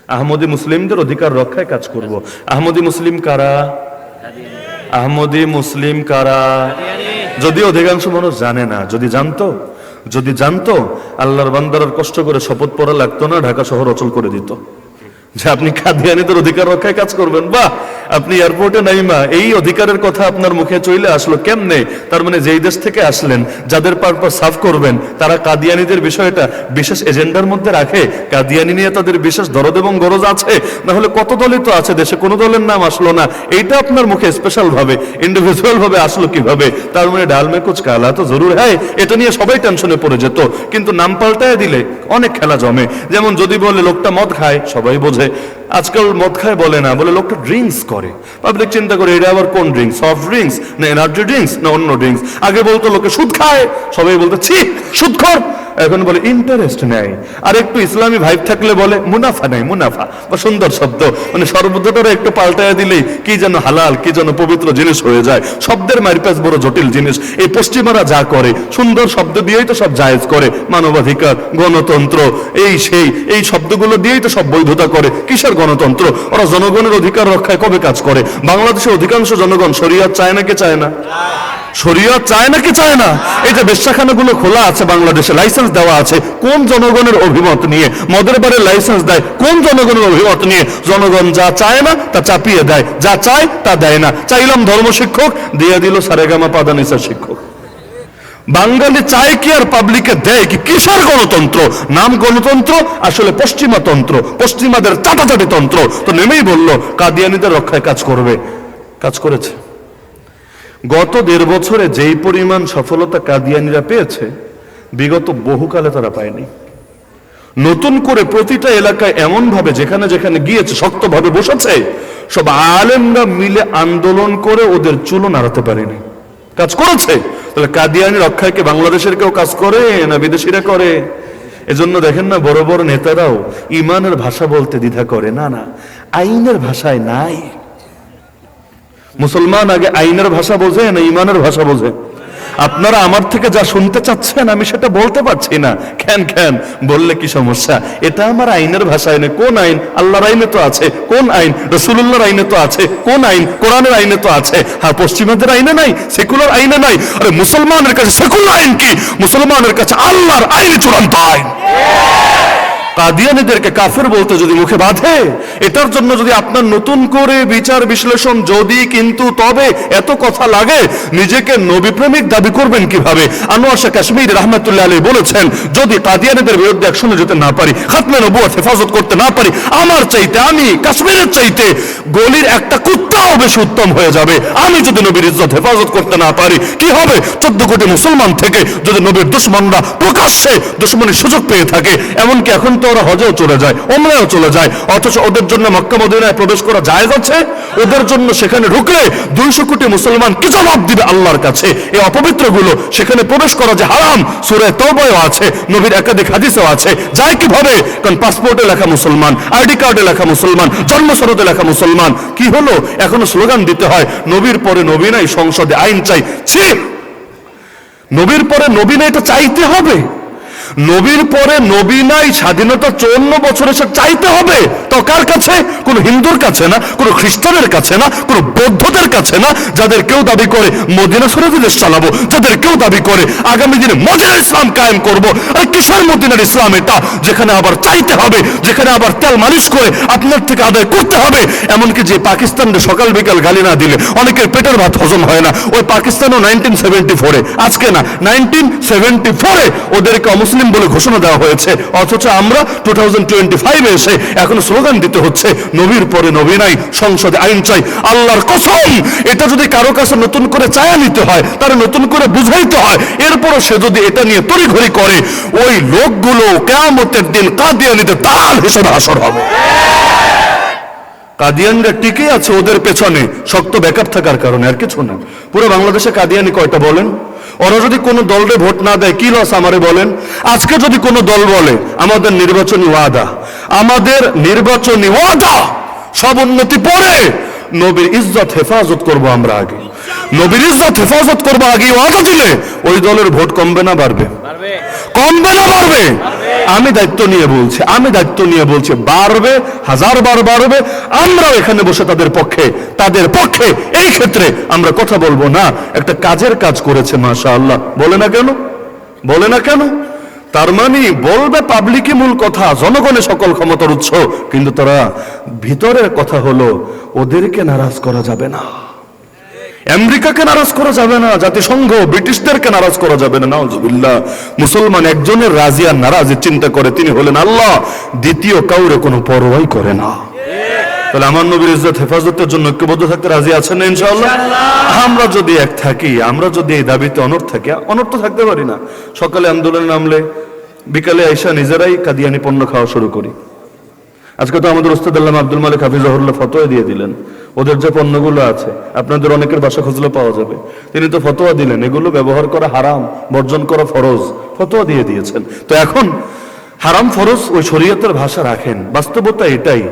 আহমদী মুসলিমদের অধিকার রক্ষায় কাজ করব। আহমদী মুসলিম কারা? আহমদী মুসলিম কারা? যদি অধিকাংশ মানুষ জানে না, যদি জানতো আল্লাহর বান্দার কষ্ট করে শপথ পড়া লাগতো না, ঢাকা শহর অচল করে দিত যে আপনি কাদিয়ানীদের অধিকার রক্ষায় কাজ করবেন। বাহ, আপনি এয়ারপোর্টে নাইমা এই অধিকারের কথা আপনার মুখে চলে আসলো কেমনে? তার মানে যেই দেশ থেকে আসলেন, যাদের পারপাস সাফ করবেন, তারা কাদিয়ানীদের বিষয়টা বিশেষ এজেন্ডার মধ্যে রাখে। কাদিয়ানী নিয়ে তাদের বিশেষ দরদ এবং গরজ আছে। না হলে কত দলই তো আছে দেশে, কোনো দলের নাম আসলো না। এইটা আপনার মুখে স্পেশাল ভাবে, ইন্ডিভিজুয়াল ভাবে আসলো কিভাবে? তার মানে ডাল মে কুছ কালা তো জরুর হ্যায়। এটা নিয়ে সবাই টেনশনে পড়ে যেত, কিন্তু নাম পাল্টায় দিলে অনেক খেলা জমে। যেমন যদি বলে লোকটা মদ খায়, সবাই বোঝে। আজকাল মদ খায় বলে না, বলে লোকটা ড্রিঙ্কস করে। পাবলিক চিন্তা করে এটা আবার কোন ড্রিঙ্কস? সফট ড্রিঙ্কস না এনার্জি ড্রিঙ্কস না অন্য ড্রিঙ্কস? আগে বলতো লোকে সুদ খায়, সবাই বলতো ছি সুদখোর। এখন বলে ইন্টারেস্ট নেই, আর একটু ইসলামী ভাইব থাকলে বলে মুনাফা নেই, মুনাফা বা সুন্দর শব্দ, মানে শব্দটা একটু পাল্টায় দিলেই কি যেন হালাল, কি যেন পবিত্র জিনিস হয়ে যায়। শব্দের মারপ্যাচ বড় জটিল জিনিস। এই পশ্চিমারা যা করে সুন্দর শব্দ দিয়েই তো সব জায়েজ করে, মানবাধিকার, গণতন্ত্র, এই শব্দগুলো দিয়েই তো সব বৈধতা করে। কিসের গণতন্ত্র? ওরা জনগণের অধিকার রক্ষায় কবে কাজ করে? বাংলাদেশের অধিকাংশ জনগণ শরিয়ত চায় নাকি চায় না? শরিয়ত চায় নাকি চায় না? এই যে বেশ্যাখানাগুলো খোলা আছে বাংলাদেশে, লাইসেন্স দেওয়া আছে, কোন জনগণের অভিমত নিয়ে? মদের বারের লাইসেন্স দেয় কোন জনগণের অভিমত নিয়ে? জনগণ যা চায় না তা চাপিয়ে দেয়, যা চায় তা দেয় না। চাইলাম ধর্ম শিক্ষক, দিয়ে দিল সারেগামা পাদানিসা শিক্ষক। বাঙালি চায় কি আর পাবলিকে দেয় কি? কিসের গণতন্ত্র? নাম গণতন্ত্র, আসলে পশ্চিমা তন্ত্র, পশ্চিমাদের চাটাচাটি তন্ত্র। তো নেমেই বলল কাদিয়ানীদের রক্ষায় কাজ করবে, কাজ করেছে। গত 1.5 বছরে যেই পরিমাণ সফলতা কাদিয়ানীরা পেয়েছে, বিগত বহুকালে তারা পায়নি। নতুন করে প্রতিটা এলাকায় এমন ভাবে যেখানে যেখানে গিয়েছে শক্তভাবে বসেছে, সব আলেমরা মিলে আন্দোলন করে ওদের চুলও নাড়াতে পারেনি, কাজ করেছে। তাহলে কাদিয়ানী রক্ষায় কি বাংলাদেশের কেউ কাজ করে না বিদেশিরা করে? এজন্য দেখেন না বড় বড় নেতারাও ইমানের ভাষা বলতে দ্বিধা করে, না না আইনের ভাষায় নাই। মুসলমান আগে আইনের ভাষা বোঝে না ইমানের ভাষা বোঝে? আপনারা আমার থেকে যা শুনতে চাচ্ছেন আমি সেটা বলতে পারছি না। কেন বললে কি সমস্যা? এটা আমার আইনের ভাষায় নেই। কোন আইন? আল্লাহর আইনে তো আছে। কোন আইন? রাসূলুল্লাহর আইনে তো আছে। কোন আইন? কোরআনের আইনে তো আছে। হ্যাঁ, পশ্চিমাদের আইনে নাই, সেকুলার আইনে নাই। আরে মুসলমানের কাছে সেকুলার আইন কি? মুসলমানের কাছে আল্লাহর আইন চূড়ান্ত আইন। কাদিয়ানীদেরকে কাফের বলতে যদি মুখে বাঁধে, এটার জন্য যদি আপনার নতুন করে বিচার বিশ্লেষণ যদি কিন্তু তবে এত কথা লাগে, নিজেকে নবী প্রেমিক দাবি করবেন কিভাবে? আনোয়ার শাহ কাশ্মীরি রাহমাতুল্লাহ আলাইহি বলেছেন, যদি কাদিয়ানীদের বিরুদ্ধে অ্যাকশনে যেতে না পারি, খাতমে নবুয়ত হেফাজত করতে না পারি, আমার চাইতে, আমি কাশ্মীরের চাইতে গলির একটা কুত্তাও বেশি উত্তম হয়ে যাবে। আমি যদি নবীর ইজ্জত হেফাজত করতে না পারি, কি হবে? 14 কোটি মুসলমান থেকে যদি নবীর দুশমনরা প্রকাশ্যে দুশমনের সুযোগ পেয়ে থাকে, এমনকি এখন ওরা হজেও চলে যায়, ওমরাও চলে যায়, অথচ ওদের জন্য মক্কা মদিনায় প্রবেশ করা জায়েজ আছে। ওদের জন্য সেখানে ঢুকলে 200 কোটি মুসলমান কি জবাব দিবে আল্লাহর কাছে? এই অপবিত্রগুলো সেখানে প্রবেশ করা যে হারাম, সূরা তাওবায়ও আছে, নবীর একাধিক হাদিসেও আছে। যায় কিভাবে? কারণ পাসপোর্টে লেখা মুসলমান, আইডি কার্ডে লেখা মুসলমান, জন্মসনদে লেখা মুসলমান। কি হলো? এখনো স্লোগান দিতে হয় নবীর পরে নবী নাই, সংসদে আইন চাই। ছি, নবীর পরে নবী নাই, এটা চাইতে হবে। নবীর পরে নবী নাই, স্বাধীনতা 54 বছর এসে চাইতে হবে। তো কার কাছে? কোন হিন্দুর কাছে না, কোন খ্রিস্টানের কাছে না, কোন বৌদ্ধদের কাছে না, যাদের কেউ দাবি করে মদিনা শরীফে দেশ চালাবো, যাদের কেউ দাবি করে আগামী দিনে মদিনার ইসলাম কায়েম করব। আর কিসের মদিনার ইসলাম এটা? যেখানে আবার চাইতে হবে, যেখানে আবার তেল মালিশ করে আপনার থেকে আদায় করতে হবে। এমনকি যে পাকিস্তানের সকাল বিকাল গালি না দিলে অনেকের পেটের ভাত হজম হয় না, ওই পাকিস্তানও 1974-এ, আজকে না 1974-এ ওদেরকে অমুসলিম বলে ঘোষণা দেওয়া হয়েছে। অথচ আমরা 2025-এ এসে এখন স্লোগান দিতে হচ্ছে নবীর পরে নবী নাই, সংসদে আইন চাই। আল্লাহর কসম, এটা যদি কারো কাছে নতুন করে চায়া নিতে হয়, তার নতুন করে বুঝাইতে হয়, এরপরও সে যদি এটা নিয়ে তড়িঘড়ি করে, ওই লোকগুলো কিয়ামতের দিন কাদিয়ানীদের দালাল হিসেবে হাসর হবে। কাদিয়ানরা টিকে আছে ওদের পেছনে শক্ত ব্যাকআপ থাকার কারণে, আর কিছু না। পুরো বাংলাদেশে কাদিয়ানি কয়টা বলেন? ওরা যদি কোনো দলরে ভোট না দেয় কি লস আমারে বলেন? আজকে যদি কোনো দল বলে আমাদের নির্বাচনী ওয়াদা, আমাদের নির্বাচনী ওয়াদা, সব উন্নতি পরে, নবীর ইজ্জত হেফাজত করব আমরা আগে, নবীর ইজ্জত হেফাজত করব আগে ওয়াদা দিলে, ওই দলের ভোট কমবে না বাড়বে? কমবে না বাড়বে? আমি দায়িত্ব নিয়ে বলছি বাড়বে, 1000 বার বাড়বে। আমরাও এখানে বসে তাদের পক্ষে এই ক্ষেত্রে আমরা কথা বলবো না। একটা কাজের কাজ করেছে মাশাআল্লাহ, বলে না কেন? তার মানে বলবে পাবলিকই মূল কথা, জনগণে সকল ক্ষমতার উৎস, কিন্তু তারা ভিতরের কথা হলো ওদেরকে নারাজ করা যাবে না, আমেরিকাকে নারাজ করা যাবে না, জাতিসংঘ ব্রিটিশদেরকে নারাজ করা যাবে না। নাউজুবিল্লাহ। মুসলমান একজনের রাজি আর নারাজি চিন্তা করে, তিনি হলেন আল্লাহ, দ্বিতীয় কাউরে কোনো পরোয়াই করে না। তাহলে আমার নবীর ইজ্জত হেফাজতের জন্য ঐক্যবদ্ধ থাকতে রাজি আছেন না ইনশাআল্লাহ? আমরা যদি এক থাকি, আমরা যদি এই দাবিতে অনড় থাকি, অনড় তো থাকতে পারি না। সকালে আন্দোলনে নামলে বিকালে আইসা নিজেরাই কাদিয়ানি পণ্য খাওয়া শুরু করি। আজকে তো আমাদের ওস্তাদ আল্লামা আব্দুল মালিক হাফিজাহুল্লাহ ফতোয়া দিয়ে দিলেন, ওদের যে পণ্যগুলো আছে আপনাদের অনেকের বাসা খুঁজলে পাওয়া যাবে। তিনি তো ফতোয়া দিলেন এগুলো ব্যবহার করা হারাম, বর্জন করা ফরজ, ফতোয়া দিয়ে দিয়েছেন। তো এখন হারাম ফরজ ওই শরীয়তের ভাষা রাখেন, বাস্তবতা এটাই।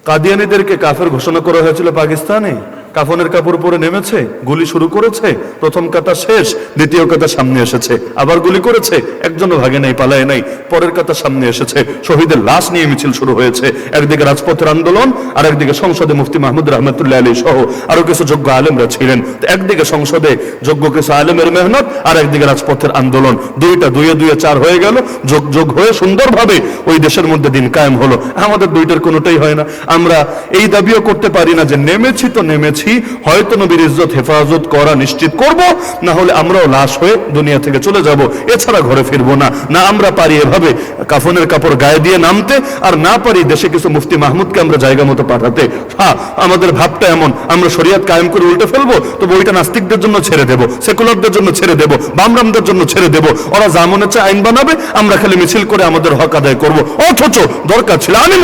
কাদিয়ানীদেরকে কাফের ঘোষণা করা হয়েছিল পাকিস্তানে, কাফনের কাপড় পরে নেমেছে, গুলি শুরু করেছে, প্রথম কাতা শেষ, দ্বিতীয় কাতা সামনে এসেছে, আবার গুলি করেছে, একজনও ভাগে নাই, পালায় নাই, পরের কাতা সামনে এসেছে, শহীদের লাশ নিয়ে মিছিল শুরু হয়েছে। একদিকে রাজপথের আন্দোলন, আর একদিকে সংসদে মুফতি মাহমুদ রহমতুল্লাহ আলী সহ আরো কিছু যোগ্য আলেমরা ছিলেন। একদিকে সংসদে যোগ্য কিছু আলেমের মেহনত, আর একদিকে রাজপথের আন্দোলন, দুইটা দুয়ে দুয়ে চার হয়ে গেল, যোগ যোগ হয়ে সুন্দরভাবে ওই দেশের মধ্যে দিন কায়েম হলো। আমাদের দুইটার কোনোটাই হয় না। আমরা এই দাবিও করতে পারি না যে নেমেছি তো নেমেছি, হয়তো নবীর ইজ্জত হেফাজত করা নিশ্চিত করব, না হলে আমরাও লাশ হয়ে দুনিয়া থেকে চলে যাব, এছাড়া ঘরে ফিরবো না। না আমরা পারি এভাবে কাফনের কাপড় গায়ে দিয়ে নামতে, আর না পারি দেশে কিছু মুফতি মাহমুদকে আমরা জায়গা মতো পাঠাতে। হ্যাঁ, আমাদের ভাবটা এমন, আমরা শরিয়ত কায়েম করে উল্টে ফেলবো, তো বইটা নাস্তিকদের জন্য ছেড়ে দেবো, সেকুলারদের জন্য ছেড়ে দেবো, বামরামদের জন্য ছেড়ে দেবো। ওরা যা মনে চায় আইন বানাবে, আমরা খালি মিছিল করে আমাদের হক আদায় করব। অথচ দরকার ছিল, আমি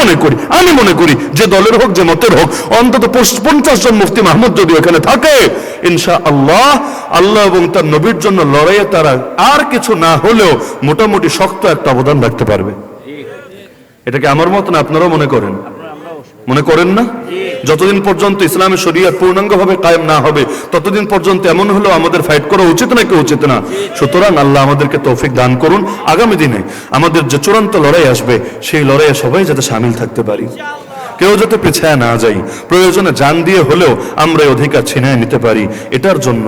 মনে করি যে দলের হোক যে মতের হোক, অন্তত 50 জন মুফতি মাহমুদ যদি এখানে থাকে, ইনশাআল্লাহ আল্লাহ এবং তার নবীর জন্য লড়াইয়ে তারা আর কিছু না হলেও মোটামুটি শক্ত একটা অবদান রাখতে পারবে। এটাকে আমার মত না আপনারাও মনে করেন না? যতদিন পর্যন্ত ইসলামের শরিয়ত পূর্ণাঙ্গভাবে কায়েম না হবে, ততদিন পর্যন্ত এমন হলেও আমাদের ফাইট করা উচিত নাকি উচিত না? সুতরাং আল্লাহ আমাদেরকে তৌফিক দান করুন, আগামী দিনে আমাদের যে চূড়ান্ত লড়াই আসবে, সেই লড়াইয়ে সবাই যাতে শামিল থাকতে পারি, কেউ যাতে পিছায় না যাই, প্রয়োজনে জান দিয়ে হলেও আমরা এই অধিকার ছিনিয়ে নিতে পারি। এটার জন্য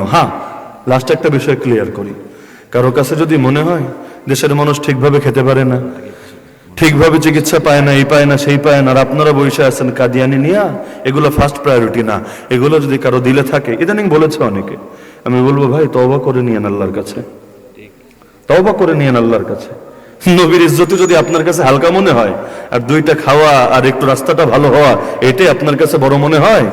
লাস্ট একটা বিষয় ক্লিয়ার করি। কারো কাছে যদি মনে হয় দেশের মানুষ ঠিকভাবে খেতে পারে না, ঠিকভাবে চিকিৎসা পায় না, এই পায় না সেই পায় না, আর আপনারা বসে আছেন কাদিয়ানি নিয়া, এগুলো ফার্স্ট প্রায়োরিটি না, এগুলো যদি কারো দিলে থাকে, ইদানিং বলেছে অনেকে, আমি বলবো ভাই তওবা করে নিয়েন আল্লাহর কাছে, তওবা করে নিয়েন আল্লাহর কাছে। নবীর ইজ্জতে যদি আপনার কাছে হালকা মনে হয়, আর দুইটা খাওয়া আর একটু রাস্তাটা ভালো হওয়া এটাই আপনার কাছে বড় মনে হয়,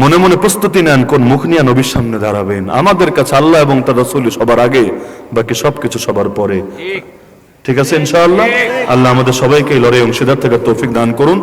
মনে মনে প্রস্তুতি নেন কোন মুখ নিয়ে নবীর সামনে দাঁড়াবেন। আমাদের কাছে আল্লাহ এবং তার রাসূল সবার আগে, বাকি সবকিছু সবার পরে। ঠিক আছে ইনশাআল্লাহ। আল্লাহ আমাদের সবাইকে এই লড়াই অংশীদার থেকে তৌফিক দান করুন।